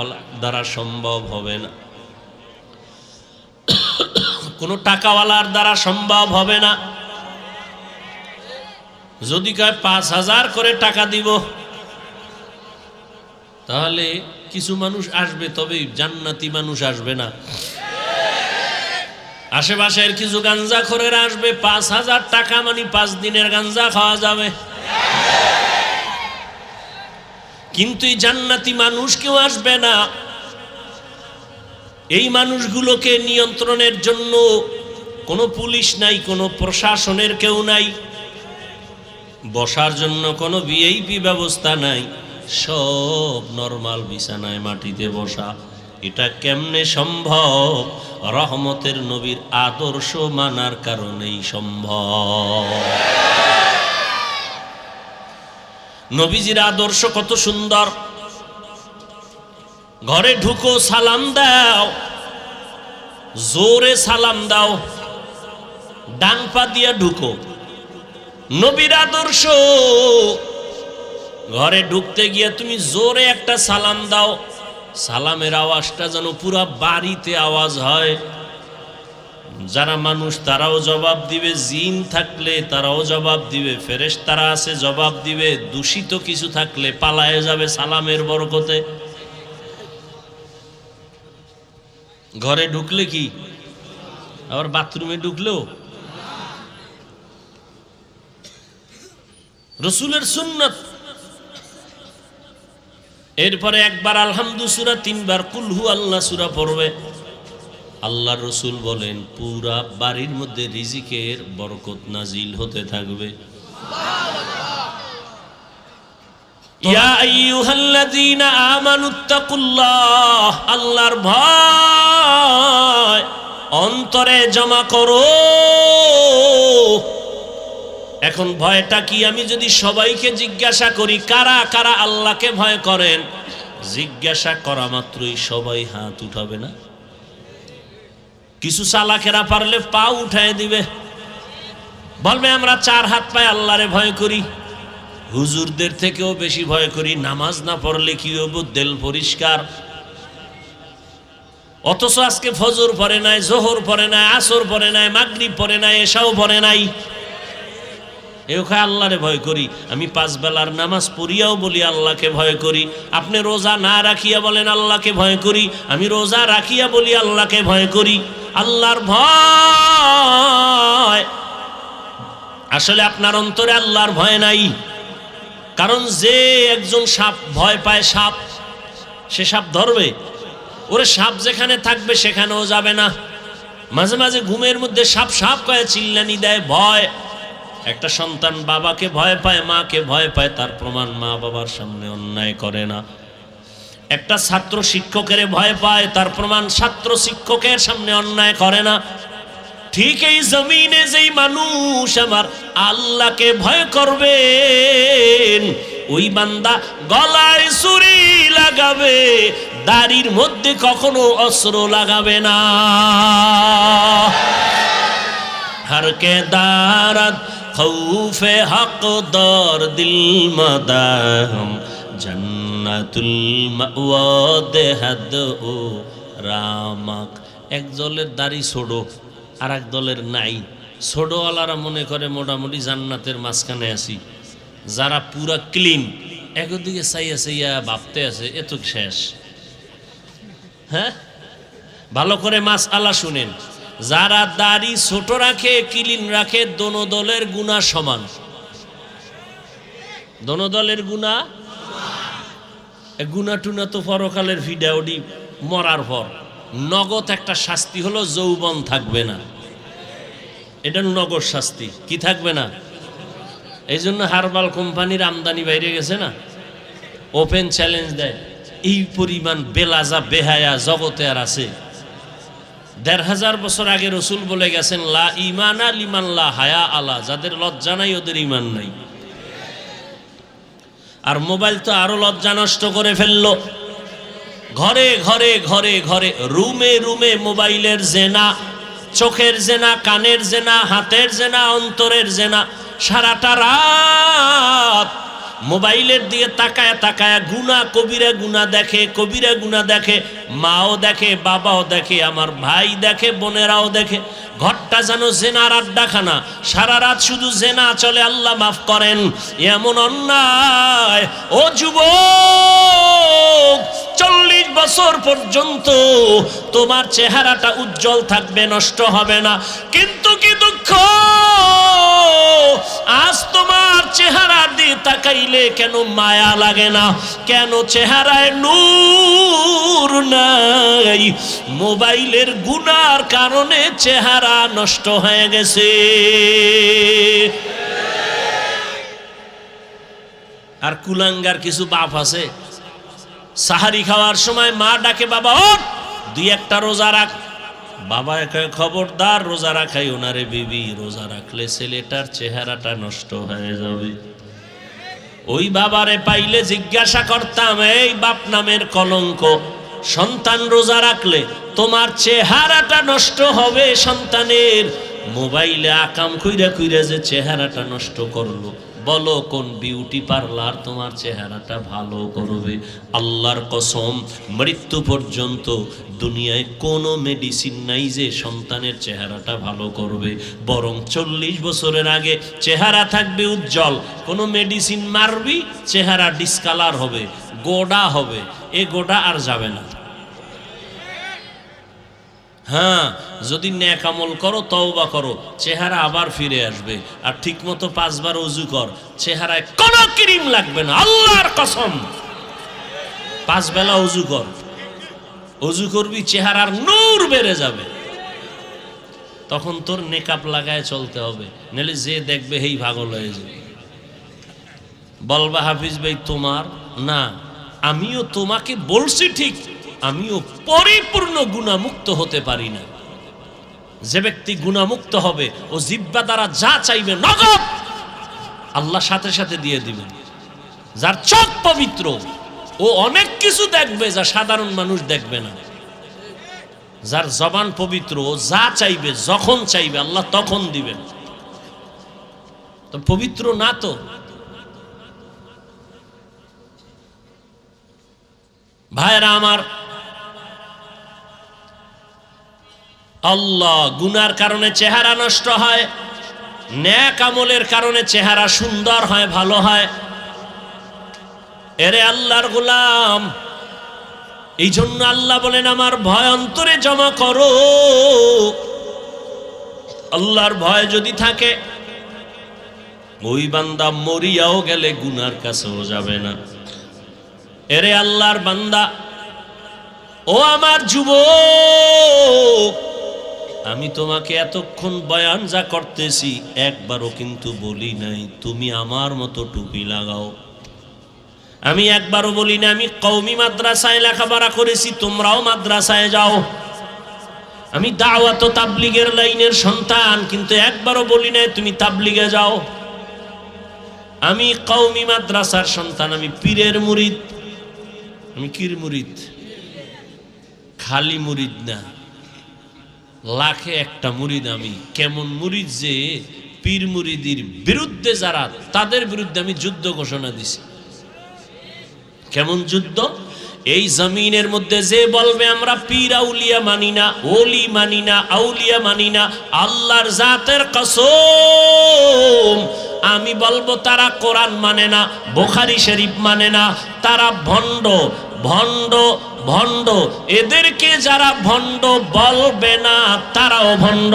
দ্বারা সম্ভব হবে না, কোনো টাকাওয়ালার দ্বারা সম্ভব হবে না। যদি কয় 5000 করে টাকা দিব, তাহলে কিছু মানুষ আসবে, তবে জান্নাতি মানুষ আসবে না। আশেপাশের কিছু গাঞ্জাখোরের আসবে, 5000 টাকা মানে 5 দিনের গাঞ্জা খাওয়া যাবে, কিন্তু এই জান্নাতি মানুষ কেউ আসবে না। এই মানুষগুলোকে নিয়ন্ত্রণের জন্য কোনো পুলিশ নাই, কোনো প্রশাসনের কেউ নাই, বসার জন্য কোনো ভিআইপি ব্যবস্থা নাই, সব নরমাল বিছানায় মাটিতে বসা। এটা কেমনে সম্ভব? রহমতের নবীর আদর্শ মানার কারণেই সম্ভব। নবীজির আদর্শ কত সুন্দর। ঘরে ঢুকো, সালাম দাও, জোরে সালাম দাও, ডান পা দিয়া ঢুকো, নবীর আদর্শ। ঘরে ঢুকতে গিয়ে তুমি জোরে একটা সালাম দাও, সালামের আওয়াজটা যেন পুরা বাড়িতে আওয়াজ হয়। যারা মানুষ তারাও জবাব দিবে, জিন থাকলে তারাও জবাব দিবে, ফেরেশতারা আছে জবাব দিবে, দূষিত কিছু থাকলে পালায়ে যাবে সালামের বরকতে। ঘরে ঢুকলে কি আবার বাথরুমে ঢুকলেও? রসুলের সুন্নাত। এরপরে একবার আলহামদু সূরা, 3 বার কুল হু আল্লাহ সূরা পড়বে। আল্লাহ রসুল বলেন পুরা বাড়ির মধ্যে রিজিকের বরকত নাজিল হতে থাকবে। ইয়া আইয়ুহাল্লাযীনা আমানুত্তাকুল্লাহ, আল্লাহর ভয় অন্তরে জমা করো। এখন ভয়টা কি? আমি যদি সবাইকে জিজ্ঞাসা করি কারা কারা আল্লাহকে ভয় করেন, জিজ্ঞাসা করা মাত্রই সবাই হাত উঠাবে না? কিছু চালাকেরা পারলে পা উঠায় দিবে, বলবে আমরা 4 হাত পায়ে আল্লাহরে ভয় করি, হুজুরদের থেকেও বেশি ভয় করি, নামাজ না পড়লে কি হবো, দিল পরিষ্কার। অথচ আজকে ফজর পড়ে নাই, জোহর পড়ে নাই, আসর পড়ে নাই, মাগরিব পড়ে নাই, এশাও পড়ে নাই। আল্লাহরে ভয় করি। আমি 5 বেলার নামাজ পড়িয়াও বলি আল্লাহকে ভয় করি। আপনি রোজা না রাখিয়া বলেন আল্লাহকে ভয় করি, আমি রোজা রাখিয়া বলি আল্লাহকে ভয় করি। আল্লাহর ভয় আসলে আপনার অন্তরে আল্লাহর ভয় নাই। কারণ যে একজন সাপ ভয় পায়, সাপ, সে সাপ ধরবে? ওরে সাপ যেখানে থাকবে সেখানেও যাবে না। মাঝে মাঝে ঘুমের মধ্যে সাপ সাপ কয়ে চিল্লানি দেয়, ভয়। একটা সন্তান বাবাকে ভয় পায়, মাকে ভয় পায়, তার প্রমাণ মা বাবার সামনে অন্যায় করে না। একটা ছাত্র শিক্ষকের ভয় পায়, তার প্রমাণ ছাত্র শিক্ষকের সামনে অন্যায় করে না। ঠিক এই জমিনে যেই মানুষ আমার আল্লাহকে ভয় করবেন, ওই বান্দা গলায় ছুরি লাগাবে, দাড়ির মধ্যে কখনো অস্ত্র লাগাবে না। হরকে দারাত খৌফে হক দর দিল মাদাম জান্নাতুল মাওয়া দেহাদ ও রামাক। এক দলের দাড়ি ছোড়ো, আর এক দলের নাই। ছোড়োওয়ালারা মনে করে মোটামুটি জান্নাতের মাঝখানে আছি, যারা পুরা ক্লিন একদিকে চাইয়া চাইয়া ভাবতে আছে এত শেষ। হ্যাঁ, ভালো করে মাসআলা শুনেন। যারা দাড়ি ছোট রাখে, ক্লিন রাখে, দোনো দলের গুনাহ সমান। দোনো দলের গুনাহ, গুনাহ টুনা তো পরকালের ভিডিওটি মরার পর নগদ একটা শাস্তি হলো যৌবন থাকবে না। এটা নগদ শাস্তি। কি থাকবে না? এই জন্য হারবাল কোম্পানির আমদানি বাইরে গেছে না, ওপেন চ্যালেঞ্জ দেয়। এই পরিমাণ বেলাজা বেহায়া জগতে আর আছে? ১৫০০ বছর আগে রসুল বলে গেছেন, লা ইমানা লিমান লা হায়া আলা, যাদের লজ্জা নাই ওদের ইমান নাই। আর মোবাইল তো আরো লজ্জা নষ্ট করে ফেললো। ঘরে ঘরে ঘরে ঘরে, রুমে রুমে মোবাইলের জেনা, চোখের জেনা, কানের জেনা, হাতের জেনা, অন্তরের জেনা। সারাটা রাত মোবাইলের দিকে তাকায় তাকায় গুনাহ, কবিরা গুনাহ দেখে, কবিরা গুনাহ দেখে। মাও দেখে, বাবাও দেখে, আমার ভাই দেখে, বোনেরাও দেখে। ঘরটা যেন জেনার আড্ডাখানা, সারা রাত শুধু জেনা চলে। আল্লাহ মাফ করেন, এমন অন্যায়। ও যুবক, 40 বছর পর্যন্ত তোমার চেহারাটা উজ্জ্বল থাকবে, নষ্ট হবে না। কিন্তু কি দুঃখ, আজ তোমার চেহারা দিয়ে তাকাইলে কেন মায়া লাগে না? কেন চেহারায় নূর নাই? মোবাইলের গুনার কারণে চেহারা নষ্ট হয়ে গেছে। আর কুলাঙ্গার কিছু বাপ আছে, সাহারি খাওয়ার সময় মা ডাকে, বাবা ওঠ, 2-1টা রোজা রাখ। বাবা কয়, খবরদার রোজা রাখাই ওনারে বিবি, রোজা রাখলে ছেলেটার চেহারাটা নষ্ট হয়ে যাবে। ওই বাবারে পাইলে জিজ্ঞাসা করতাম, এই বাপ নামের কলঙ্ক, সন্তান রোজা রাখলে তোমার চেহারাটা নষ্ট হবে। সন্তানের মোবাইলে আকাম কইরা কইরা যে চেহারাটা নষ্ট করলো, বলো কোন বিউটি পার্লার তোমার চেহারাটা ভালো করবে? আল্লাহর কসম, মৃত্যু পর্যন্ত দুনিয়ায় কোনো মেডিসিন নাই যে সন্তানের চেহারাটা ভালো করবে। বরং 40 বছরের আগে চেহারা থাকবে উজ্জ্বল। কোনো মেডিসিন মারবি, চেহারা ডিসকালার হবে, গোডা হবে, এ গোডা আর যাবে না। হ্যাঁ, যদি নেক আমল করো, তওবা করো, চেহারা আবার ফিরে আসবে। আর ঠিক মতো 5 বার ওযু কর, চেহারায় কোনো ক্রিম লাগবে না, আল্লাহর কসম। 5 বেলা ওযু কর, ওযু করবি, চেহারার নূর বেড়ে যাবে। তখন তোর নেকাব লাগায় চলতে হবে, নাহলে যে দেখবে হেই পাগল হয়ে যাবে। বলবা হাফিজ ভাই তোমার না, আমিও তোমাকে বলছি ঠিক, আমিও পরিপূর্ণ গুনাহমুক্ত হতে পারি না। যে ব্যক্তি গুনাহমুক্ত হবে, ও জিহ্বা দ্বারা যা চাইবে নগদ আল্লাহ সাথে সাথে দিয়ে দিবেন। যার চোখ পবিত্র, ও অনেক কিছু দেখবে যা সাধারণ মানুষ দেখবে না। যার জবান পবিত্র, ও যা চাইবে যখন চাইবে আল্লাহ তখন দিবেন। তো পবিত্র না তো। ভাইরা আমার, আল্লাহ গুনার কারণে চেহারা নষ্ট হয়, নেক আমলের কারণে চেহারা সুন্দর হয়, ভালো হয়। এরে আল্লাহর গোলাম, এই জন্য আল্লাহ বলেন আমার ভয় অন্তরে জমা করো। আল্লাহর ভয় যদি থাকে, ওই বান্দা মরিয়াও গেলে গুনার কাছেও যাবে না। এরে আল্লাহর বান্দা, ও আমার যুবক, আমি তোমাকে এতক্ষণ বয়ান যা করতেছি একবারও কিন্তু বলি নাই তুমি আমার মতো টুপি লাগাও। আমি একবারও বলি না আমি কওমি মাদ্রাসায় লেখাপড়া করেছি, তোমরাও মাদ্রাসায় যাও। আমি দাওয়াত ও তাবলীগের লাইনের সন্তান, কিন্তু একবারও বলি না তুমি তাবলীগে যাও। আমি কওমি মাদ্রাসার সন্তান, আমি পীরের মুরিদ। আমি কির মুরিদ? খালি মুরিদ না, লাখে একটা মুরিদ আমি। কেমন মুরিদ যে পীর মুরিদির বিরুদ্ধে যারা, তাদের বিরুদ্ধে আমি যুদ্ধ ঘোষণা দিছি। কেমন যুদ্ধ? এই জমিনের মধ্যে যে বলবে আমরা পীর আউলিয়া মানি না, ওলি মানি না, আউলিয়া মানি না, আল্লাহর জাতের কসম আমি বলবো তারা কোরআন মানে না, বুখারী শরীফ মানে না, তারা ভণ্ড ভণ্ড ভণ্ড। এদেরকে যারা ভণ্ড বলবে না তারাও ভণ্ড।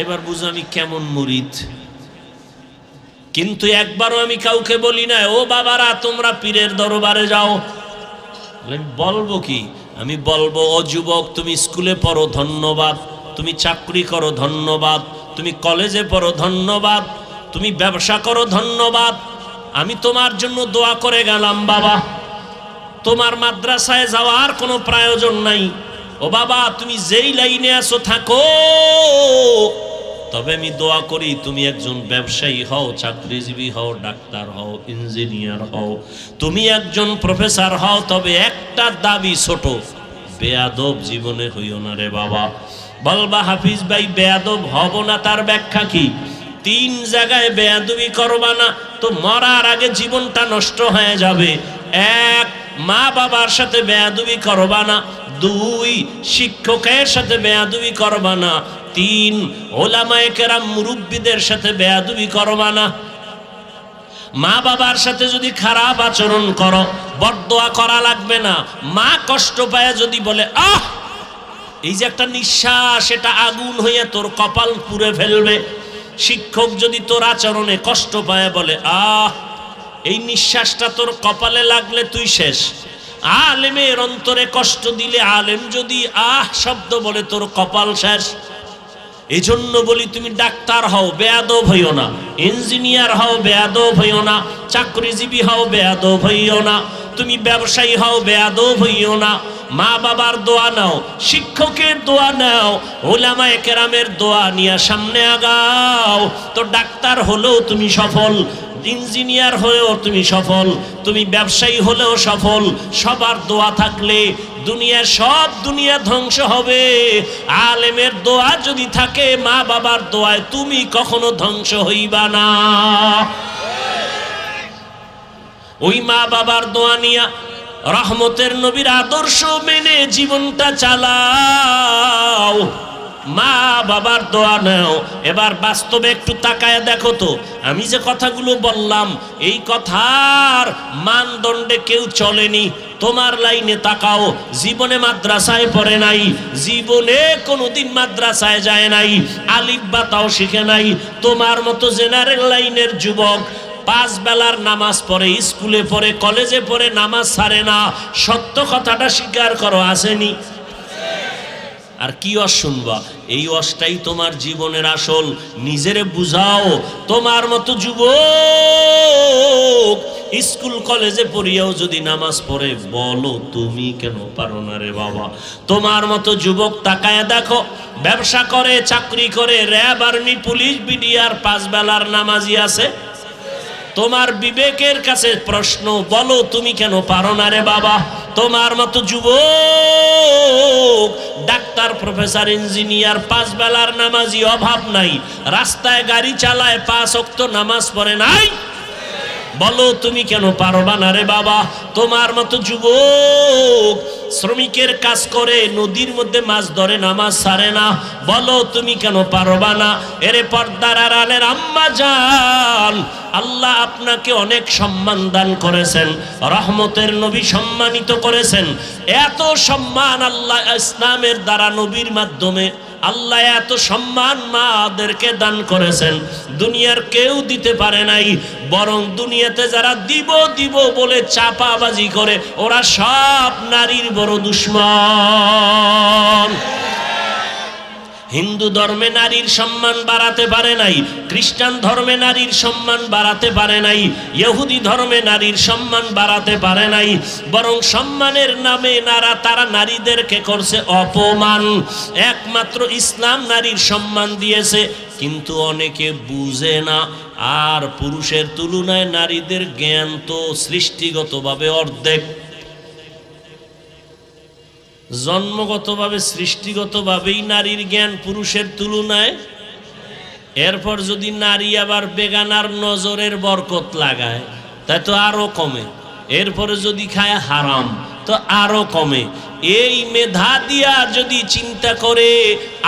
এবার বুঝো আমি কেমন মুরিদ। কিন্তু একবারও আমি কাউকে বলি না ও বাবারা তোমরা পীরের দরবারে যাও। আমি বলবো কি? আমি বলবো ও যুবক, তুমি স্কুলে পড়ো ধন্যবাদ, তুমি চাকরি করো ধন্যবাদ, তুমি কলেজে পড়ো ধন্যবাদ, তুমি ব্যবসা করো ধন্যবাদ, আমি তোমার জন্য দোয়া করে গেলাম বাবা। তোমার মাদ্রাসায় যাওয়ার কোনো প্রয়োজন নাই। ও বাবা তুমি যেই লাইনে আছো থাকো, তবে আমি দোয়া করি তুমি একজন ব্যবসায়ী হও, চাকরিজীবী হও, ডাক্তার হও, ইঞ্জিনিয়ার হও, তুমি একজন প্রফেসর হও, তবে একটা দাবি ছোট, বেয়াদব জীবনে হইও না রে বাবা। বলবা হাফিজ ভাই বেয়াদব হব না, তার ব্যাখ্যা কি? 3 জায়গায় বেয়াদবি করবা না তো মরার আগে জীবনটা নষ্ট হয়ে যাবে। 1, মা বাবার সাথে বেয়াদবি করবা না। 2, শিক্ষকের সাথে বেয়াদবি করবা না। 3, ওলামায়ে কেরাম মুরব্বীদের সাথে বেয়াদবি করবা না। মা বাবার সাথে যদি খারাপ আচরণ করো, বদদোয়া করা লাগবে না। মা কষ্ট পায় যদি বলে আহ, এই যে একটা নিঃশ্বাস, এটা আগুন হয়ে তোর কপাল পুড়ে ফেলবে। শিক্ষক যদি তোর আচরণে কষ্ট পায় বলে আহ, এই নিঃশ্বাসটা তোর কপালে লাগলে তুই শেষ। আলেমের অন্তরে কষ্ট দিলে, আলেম যদি আহ শব্দ বলে তোর কপাল শেষ। এই জন্য বলি তুমি ডাক্তার হও, বেয়াদব হইও না। ইঞ্জিনিয়ার হও, বেয়াদব হইও না। চাকরিজীবী হও, বেয়াদব হইও না। তুমি ব্যবসায়ী হও, বেয়াদব হইও না। মা বাবার দোয়া নাও, শিক্ষকের দোয়া নাও, উলামায়ে কেরামের দোয়া নিয়ে সামনে আগাও। তো ডাক্তার হলেও তুমি সফল, ইঞ্জিনিয়ার হলেও তুমি সফল, তুমি ব্যবসায়ী হলেও সফল। সবার দোয়া থাকলে দুনিয়ার সব দুনিয়া ধ্বংস হবে। আলেমের দোয়া যদি থাকে, মা বাবার দোয়ায় তুমি কখনো ধ্বংস হইবা না। ওই মা বাবার দোয়া নিয়া রহমতের নবীর আদর্শ মেনে জীবনটা চালাও। মা বাবার দোয়া নাও। এবার বাস্তবে একটু তাকায় দেখো তো, আমি যে কথাগুলো বললাম এই কথার মানদণ্ডে কেউ চলেনি। তোমার লাইনে তাকাও, জীবনে মাদ্রাসায় পড়ে নাই, জীবনে কোনোদিন মাদ্রাসায় যায় নাই, আলিফ বা তাও শিখে নাই। তোমার মতো জেনারেল লাইনের যুবক 5 বেলার নামাজ পড়ে, স্কুলে পড়ে, কলেজে পড়ে, নামাজ ছাড়ে না। সত্য কথাটা স্বীকার করো, আসেনি? আর কি ওয়াজ শুনবা? এই ওয়াজটাই তোমার জীবনের আসল। নিজেরে বুঝাও। তোমার মতো যুবক স্কুল কলেজে পড়িয়াও যদি নামাজ পড়ে, বলো তুমি কেন পারো না রে বাবা? তোমার মতো যুবক তাকায় দেখো, ব্যবসা করে, চাকরি করে, র্যাব, আর্মি, পুলিশ, বিডিআর, 5 বেলার নামাজি আছে। তোমার বিবেকের কাছে প্রশ্ন, বলো তুমি কেন পারো না রে বাবা? তোমার মতো যুবক ডাক্তার, প্রফেসর, ইঞ্জিনিয়ার, 5 বেলার নামাজি অভাব নাই, রাস্তায় গাড়ি চালায়, 5 ওয়াক্ত নামাজ পড়ে নাই, বলো তুমি কেন পারবা না রে বাবা? তোমার মতো যুবক শ্রমিকের কাজ করে, নদীর মধ্যে মাছ ধরে, নামাজ ছাড়ে না, বলো তুমি কেন পারবা না? এরে পর্দার আড়ালের আম্মা জান, আল্লাহ আপনাকে অনেক সম্মান দান করেছেন, রহমতের নবী সম্মানিত করেছেন। এত সম্মান আল্লাহ ইসলামের দ্বারা, নবীর মাধ্যমে আল্লাহ এত সম্মান মাদেরকে দান করেছেন, দুনিয়ার কেউ দিতে পারে নাই। বরং দুনিয়াতে যারা দিব দিব বলে চাপাবাজি করে, ওরা সব নারীর বড় দুশ্মন। হিন্দু ধর্মে নারীর সম্মান বাড়াতে পারে নাই, খ্রিস্টান ধর্মে নারীর সম্মান বাড়াতে পারে নাই, ইহুদি ধর্মে নারীর সম্মান বাড়াতে পারে নাই। বরং সম্মানের নামে তারা নারীদেরকে করছে অপমান। একমাত্র ইসলাম নারীর সম্মান দিয়েছে, কিন্তু অনেকে বুঝে না। আর পুরুষের তুলনায় নারীদের জ্ঞান তো সৃষ্টিগতভাবে অর্ধেক, জন্মগতভাবে সৃষ্টিগতভাবেই নারীর জ্ঞান পুরুষের তুলনায়। এরপর যদি নারী আবার বেগানার নজরের বরকত লাগায়, তাই তো আরো কমে। এরপরে যদি খায় হারাম, তো আরো কমে। এই মেধা দিয়া যদি চিন্তা করে,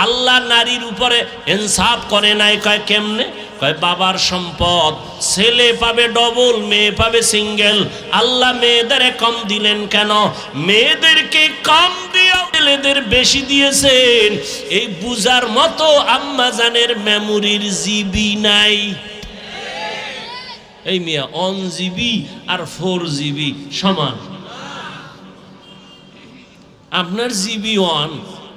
আল্লাহ নারীর উপরে ইনসাফ করে নাই। কয় কেমনে? কয় বাবার সম্পদ ছেলে পাবে ডবল, মেয়ে পাবে সিঙ্গেল। আল্লাহ মেয়েদের কম দিলেন কেন? মেয়েদেরকে কম দিয়া ছেলেদের বেশি দিয়েছেন। এই বুঝার মতো আম্মা জানের মেমোরির জিবি নাই। এই মিয়া 1 জিবি আর 4 জিবি সমান। আপনার জিবি 1,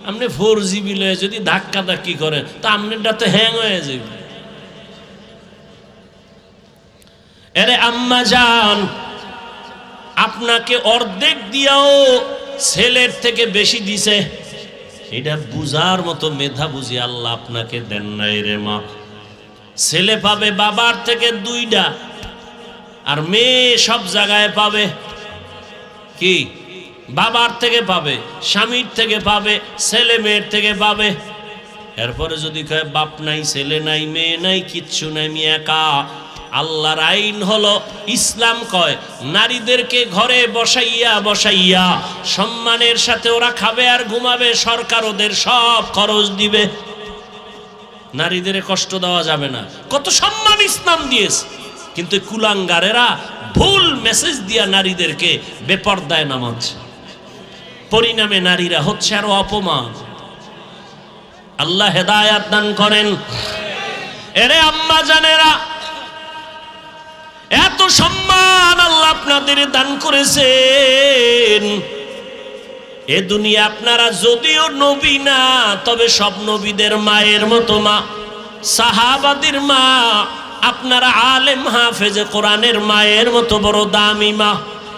আপনি 4 জিবি লয়ে যদি ধাক্কা ধাক্কি করেন, তা আপনারটা তো হ্যাং হয়ে যাবে। এরে আম্মা জান, আপনাকে অর্ধেক দিয়াও ছেলের থেকে বেশি দিছে, এটা বুঝার মতো মেধা বুঝি আল্লাহ আপনাকে দেন নাই রে মা। ছেলে পাবে বাবার থেকে 2টা, আর মেয়ে সব জায়গায় পাবে কি? বাবার থেকে পাবে, স্বামীর থেকে পাবে, ছেলে মেয়ের থেকে পাবে। এরপরে যদি কয় বাপ নাই, ছেলে নাই, মেয়ে নাই, কিচ্ছু নাই, আমি একা। আল্লাহর আইন হলো, ইসলাম কয় নারীদেরকে ঘরে বসাইয়া বসাইয়া সম্মানের সাথে ওরা খাবে আর ঘুমাবে, সরকার ওদের সব খরচ দিবে। নারীদের কষ্ট দেওয়া যাবে না। কত সম্মান ইসলাম দিয়েছে, কিন্তু কুলাঙ্গারেরা ভুল মেসেজ দিয়া নারীদেরকে বেপরদায় নামাচ্ছে। পরিণামে নারীরা হচ্ছে আরো অপমান। আল্লাহ হেদায়াত দান করেন। এরে আম্মা জানেরা, এত সম্মান আল্লাহ আপনাদের দান করেছেন। এ দুনিয়া আপনারা যদিও নবী না, তবে সব নবীদের মায়ের মতো মা, সাহাবাদের মা। আপনারা আলেম হাফেজে কোরআনের মায়ের মতো বড় দামি মা।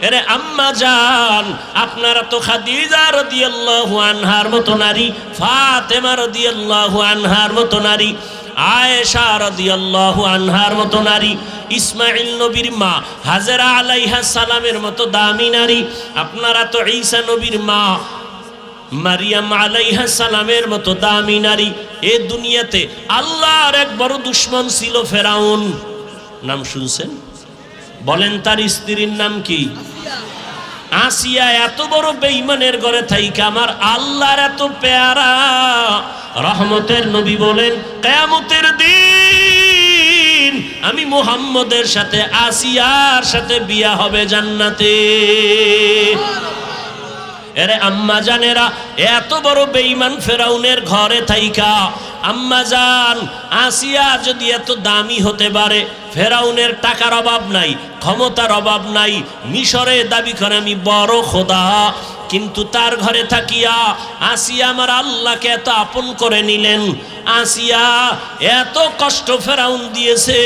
এরে আম্মা জান, আপনারা তো খাদিজা রাদিয়াল্লাহু আনহার মতো নারী, ফাতেমা রাদিয়াল্লাহু আনহার মতো নারী, আয়েশা রাদিয়াল্লাহু আনহার মতো নারী, ইসমাইল নবীর মা হাজেরা আলাইহিস সালামের মতো দামি নারী। আপনারা তো ঈসা নবীর মা মারিয়াম আলাইহিস সালামের মতো দামি নারী। এই দুনিয়াতে আল্লাহর এক বড় দুশমন ছিল ফেরাউন। নাম শুনছেন? বলেন তার স্ত্রীর নাম কি? আসিয়া। এত বড় বেঈমানের ঘরে থাইকা আমার আল্লাহর এত পেয়ারা রহমতের নবী বলেন, কিয়ামতের দিন দিন আমি মুহাম্মদের সাথে আসিয়ার সাথে বিয়া হবে জান্নাতে। এরে আম্মা জানেরা, এত বড় বেঈমান ফেরাউনের ঘরে থাইকা আম্মা জান আসিয়া যদি এত দামি হতে পারে, ফেরাউনের টাকার অভাব নাই, ক্ষমতার অভাব নাই, মিশরে দাবি করে আমি বড় খোদা, কিন্তু তার ঘরে থাকিয়া আসিয়া আমার আল্লাহকে এত আপন করে নিলেন। আসিয়া এত কষ্ট ফেরাউন দিয়েছে,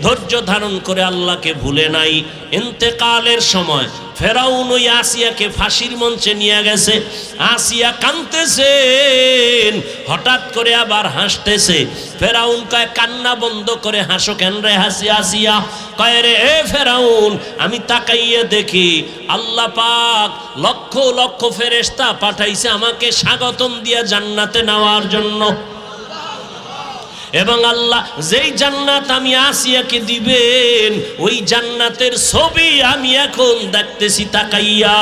ধৈর্য ধারণ করে আল্লাহকে ভুলে নাই। ইন্তেকালের সময় ফেরাউন ওই আসিয়াকে ফাঁসির মঞ্চে নিয়ে গেছে। আসিয়া কাঁদতেছেন, হঠাৎ করে আবার হাসতেছে। ফেরাউন কয়, কান্না বন্ধ করে হাসো কেন রে আসিয়া? কয়, রে এ ফেরাউন, আমি তাকাইয়ে দেখি আল্লাহ পাক লক্ষ লক্ষ ফেরেশতা পাঠাইছে আমাকে স্বাগতম দিয়া জান্নাতে নেওয়ার জন্য, এবং আল্লাহ যেই জান্নাত আমি আসিয়াকে দিবেন ওই জান্নাতের ছবি আমি এখন দেখতেছি তাকাইয়া।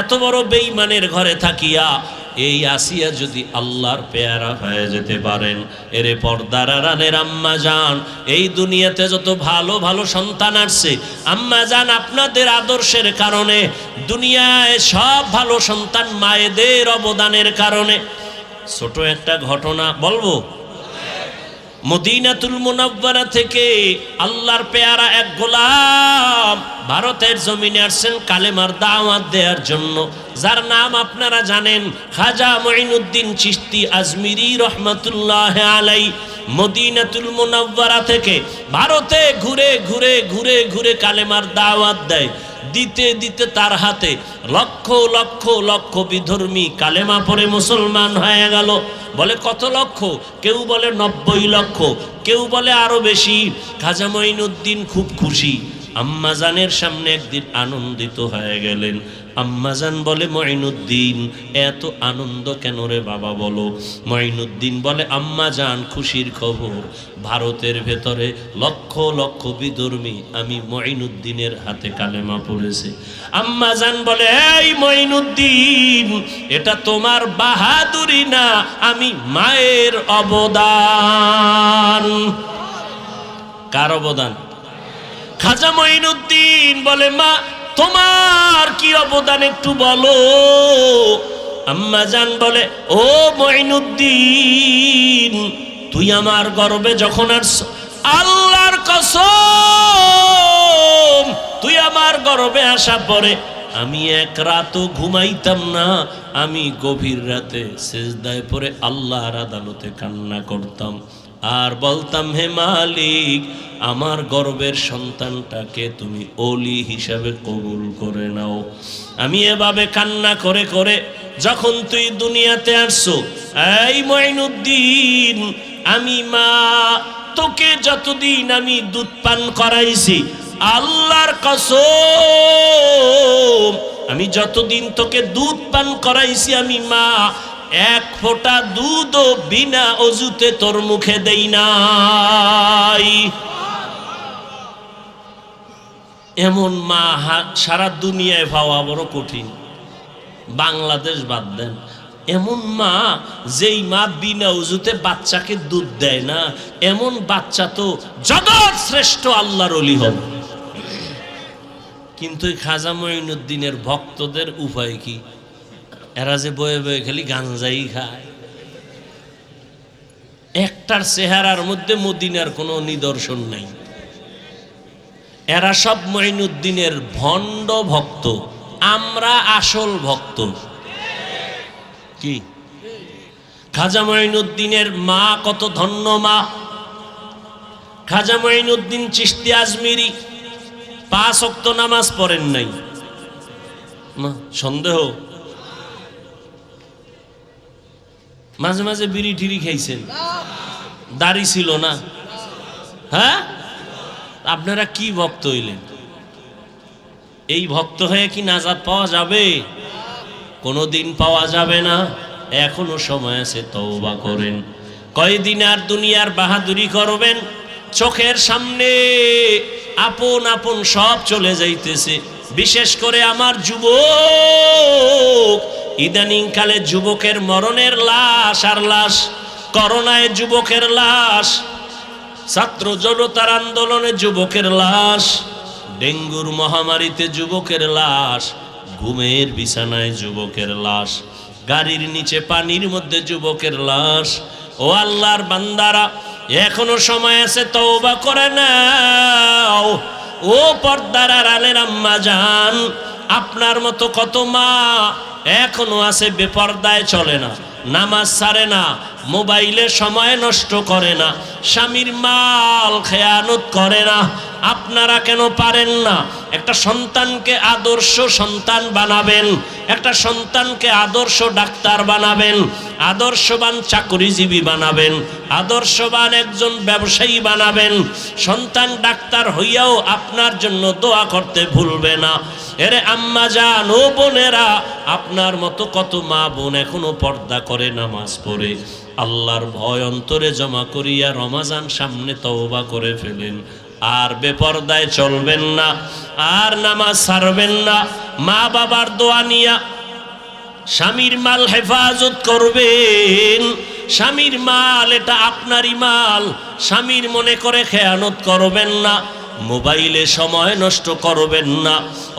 এত বড় বেঈমানের ঘরে থাকিয়া এই আসিয়া যদি আল্লাহর পেয়ারা হয়ে যেতে পারেন, এরে পর্দার আড়ালের আম্মা জান, এই দুনিয়াতে যত ভালো ভালো সন্তান আসছে আম্মা জান আপনাদের আদর্শের কারণে, দুনিয়ায় সব ভালো সন্তান মায়েদের অবদানের কারণে। ছোট একটা ঘটনা বলবো। মদিনাতুল মুনাওয়ারা থেকে আল্লাহর পেয়ারা এক গোলাম ভারতের জমিনে আসছেন কালেমার দাওয়াত দেওয়ার জন্য, যার নাম আপনারা জানেন, খাজা মঈনুদ্দিন চিশতি আজমিরি রহমাতুল্লাহ আলাই। মদিনাতুল মুনাওয়ারা থেকে ভারতে ঘুরে ঘুরে ঘুরে ঘুরে কালেমার দাওয়াত দেয়। দিতে দিতে তার হাতে লক্ষ লক্ষ লক্ষ বিধর্মী কালেমা পড়ে মুসলমান হয়ে গেল। বলে কত লক্ষ? কেউ বলে 90 লক্ষ, কেউ বলে আরো বেশি। খাজা মঈনুদ্দিন খুব খুশি। আম্মাজানের সামনে একদিন আনন্দিত হয়ে গেলেন। আম্মাজান বলে, মঈনুদ্দিন এত আনন্দ কেন রে বাবা বলো? মঈনুদ্দিন বলে, আম্মাজান খুশির খবর, ভারতের ভেতরে লক্ষ লক্ষ বিধর্মী আমি মঈনুদ্দিনের হাতে কালেমা পড়েছে। আম্মাজান বলে, এই মঈনুদ্দিন, এটা তোমার বাহাদুরি না, আমি মায়ের অবদান। কার অবদান? খাজা মঈনুদ্দিন বলে, মা তোমার কি অবদান একটু বলো। আম্মাজান বলে, ও মঈনুদ্দিন, তুই আমার গর্বে যখন আসছ, আল্লাহর কসম, তুই আমার গর্বে আসা পরে আমি এক রাতও ঘুমাইতাম না। আমি গভীর রাতে সেজদায় পড়ে আল্লাহর আদালতে কান্না করতাম আর বলতাম, হে মালিক, আমার গর্বের সন্তানটাকে তুমি ওলি হিসাবে কবুল করে নাও। আমি এভাবে কান্না করে করে যখন তুই দুনিয়াতে আসছো, এই মঈনুদ্দিন, আমি মা তোকে যতদিন আমি দুধ পান করাইছি, আল্লাহর কসম, আমি যতদিন তোকে দুধ পান করাইছি, আমি মা এক ফোঁটা দুধও বিনা অজুতে তোর মুখে দেই নাই। এমন মা সারা দুনিয়ায় পাওয়া বড় কঠিন, বাংলাদেশ বাদ দেন। এমন মা, যেই মা বিনা অজুতে বাচ্চাকে দুধ দেয় না, এমন বাচ্চা তো জগৎ শ্রেষ্ঠ আল্লাহর ওলি হবে। কিন্তু খাজা মঈনুদ্দিনের ভক্তদের উপায় কি? এরা যে বয়ে বয়ে খালি গাঞ্জাই খায়, একটার চেহারার মধ্যে মদিনার কোনো নিদর্শন নাই। এরা সব মঈনুদ্দিনের ভণ্ড ভক্ত, আমরা আসল ভক্ত। কি খাজা মঈনুদ্দিনের মা কত ধন্য মা! খাজা মঈনুদ্দিন চিশতি আজমিরি 5 ওয়াক্ত নামাজ পড়েন নাই। সন্দেহ? মাঝে মাঝে বিড়ি টিড়ি খাইছেন, দাড়ি ছিল না। হ্যাঁ, আপনারা কি ভক্ত হইলেন? এই ভক্ত হয়ে কি নাজাত পাওয়া যাবে? কোনোদিন পাওয়া যাবে না। এখনো সময় আছে, তওবা করেন। কয়দিন আর দুনিয়ার বাহাদুরি করবেন? চোখের সামনে আপন আপন সব চলে যাইতেছে। বিশেষ করে আমার যুবক, ইদানিং কালে যুবকের মরণের লাশ আর লাশ। করোনায় যুবকের লাশ, ছাত্র জনতার আন্দোলনে যুবকের লাশ, ডেঙ্গুর মহামারীতে যুবকের লাশ, ঘুমের বিছানায় যুবকের লাশ, গাড়ির নিচে পানির মধ্যে যুবকের লাশ। ও আল্লাহর বান্দারা, এখনো সময় আছে, তওবা করে নাও। ও পর্দার আড়ালের আম্মা জান, আপনার মতো কত মা এখনো আছে বেপর্দায় চলে না, নামাজ ছাড়ে না, মোবাইলে সময় নষ্ট করে না, স্বামীর মাল খেয়ানত করে না। আপনারা কেন পারেন না? একটা সন্তানকে আদর্শ সন্তান বানাবেন, একটা সন্তানকে আদর্শ ডাক্তার বানাবেন, আদর্শবান চাকরিজীবী বানাবেন, আদর্শবান একজন ব্যবসায়ী বানাবেন। সন্তান ডাক্তার হইয়াও আপনার জন্য দোয়া করতে ভুলবে না। এরে আম্মা জান, ও বোনেরা, আপনার মতো কত মা বোন এখনো পর্দা করে, নামাজ পড়ে, আল্লাহর ভয় অন্তরে জমা করিয়া রমাজান সামনে তওবা করে ফেলেন। আর বেপর্দায় চলবেন না, আর নামাজ ছাড়বেন না। মা বাবার দোয়া নিয়া স্বামীর মাল হেফাজত করবেন। স্বামীর মাল এটা আপনারই মাল, স্বামীর মনে করে খেয়ানত করবেন না। মোবাইলে সময় নষ্ট করবেন না।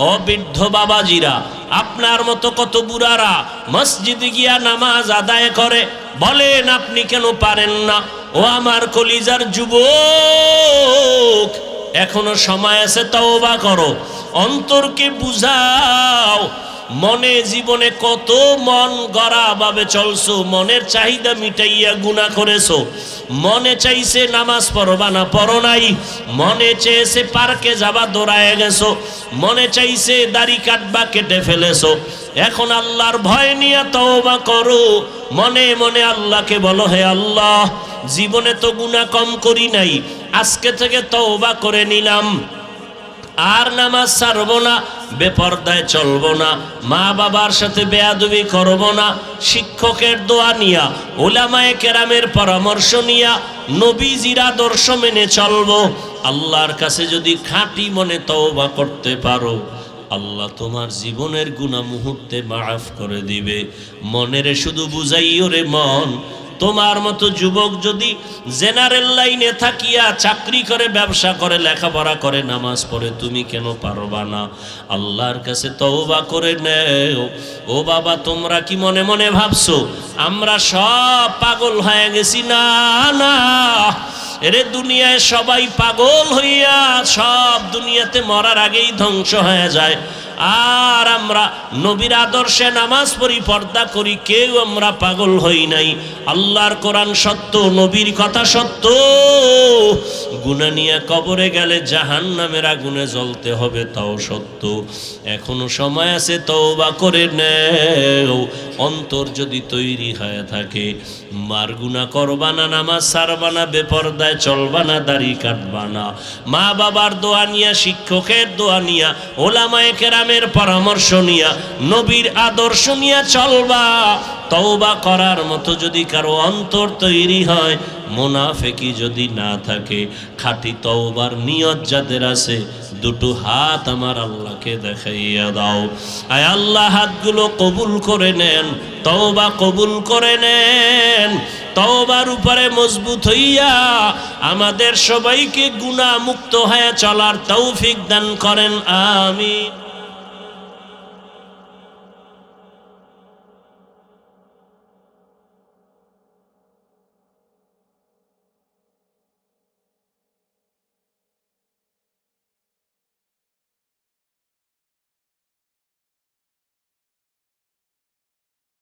ও বৃদ্ধ বাবাজিরা, আপনার মতো কত বুড়ারা মসজিদে গিয়া নামাজ আদায় করে, বলেন আপনি কেন পারেন না? ও আমার কলিজার যুবক, এখনো সময় আছে, তওবা করো, অন্তরকে বুঝাও। মনে জীবনে কত মন গড়া ভাবে চলছো, মনের চাহিদা মিটাইয়া গুনাহ করেছো। মনে চাইছে নামাজ পড়বা না, পড়ো নাই। মনে চেয়েছে পার্কে যাবা, দৌড়ায় গেছো। মনে চাইছে দাড়ি কাটবা, কেটে ফেলেছো। এখন আল্লাহর ভয় নিয়ে তওবা করো। মনে মনে আল্লাহকে বলো, হে আল্লাহ, জীবনে তো গুনাহ কম করি নাই, আজকে থেকে তওবা করে নিলাম, আর নামাজ ছাড়বো না, বেপর্দায় চলবো না, মা বাবার সাথে বেয়াদবি করবো না। শিক্ষকের দোয়া নিয়া, উলামায়ে কেরামের পরামর্শ নিয়া, নবীজির আদর্শ মেনে চলবো। আল্লাহর কাছে যদি খাঁটি মনে তওবা করতে পারো, আল্লাহ তোমার জীবনের গুনাহ মুহূর্তে মাফ করে দিবে। মনেরে শুধু বুঝাইও রে মন, তোমার মতো যুবক যদি জেনারেল লাইনে থাকিয়া চাকরি করে, ব্যবসা করে, লেখাপড়া করে, নামাজ পড়ে, তুমি কেন পারবা না? আল্লাহর কাছে তওবা করে নেও। ও বাবা, তোমরা কি মনে মনে ভাবছো আমরা সব পাগল হয়ে গেছি? না না, এরে দুনিয়ায় সবাই পাগল হইয়া সব দুনিয়াতে মরার আগেই ধ্বংস হয়ে যায়। আর আমরা নবীর আদর্শে নামাজ পড়ি, পর্দা করি, কেউ আমরা পাগল হই নাই। আল্লাহর কোরআন সত্য, নবীর কথা সত্য। গুনাহ নিয়ে কবরে গেলে জাহান্নামের আগুনে জ্বলতে হবে, তাও সত্য। এখনো সময় আছে, তওবা করে নেও। অন্তর যদি তৈরি হয়ে থাকে, মার গুনাহ করবা না, নামাজ ছাড়বা না, বেপর্দায় চলবা না, দাড়ি কাটবা না। মা বাবার দোয়া নিয়া, শিক্ষকের দোয়া নিয়া, ওলামায়ে কেরামের পরামর্শ নিয়া, নবীর আদর্শ নিয়া চলবা। তওবা করার মতো যদি কারো অন্তর তৈরি হয়, মুনাফিকি যদি না থাকে, খাঁটি তওবার নিয়ত যাদের আছে, দুটো হাত আমার আল্লাহকে দেখাইয়া দাও। আয় আল্লাহ, হাতগুলো কবুল করে নেন, তওবা কবুল করে নেন। তওবার উপরে মজবুত হইয়া আমাদের সবাইকে গুনাহ মুক্ত হয়ে চলার তৌফিক দান করেন। আমিন।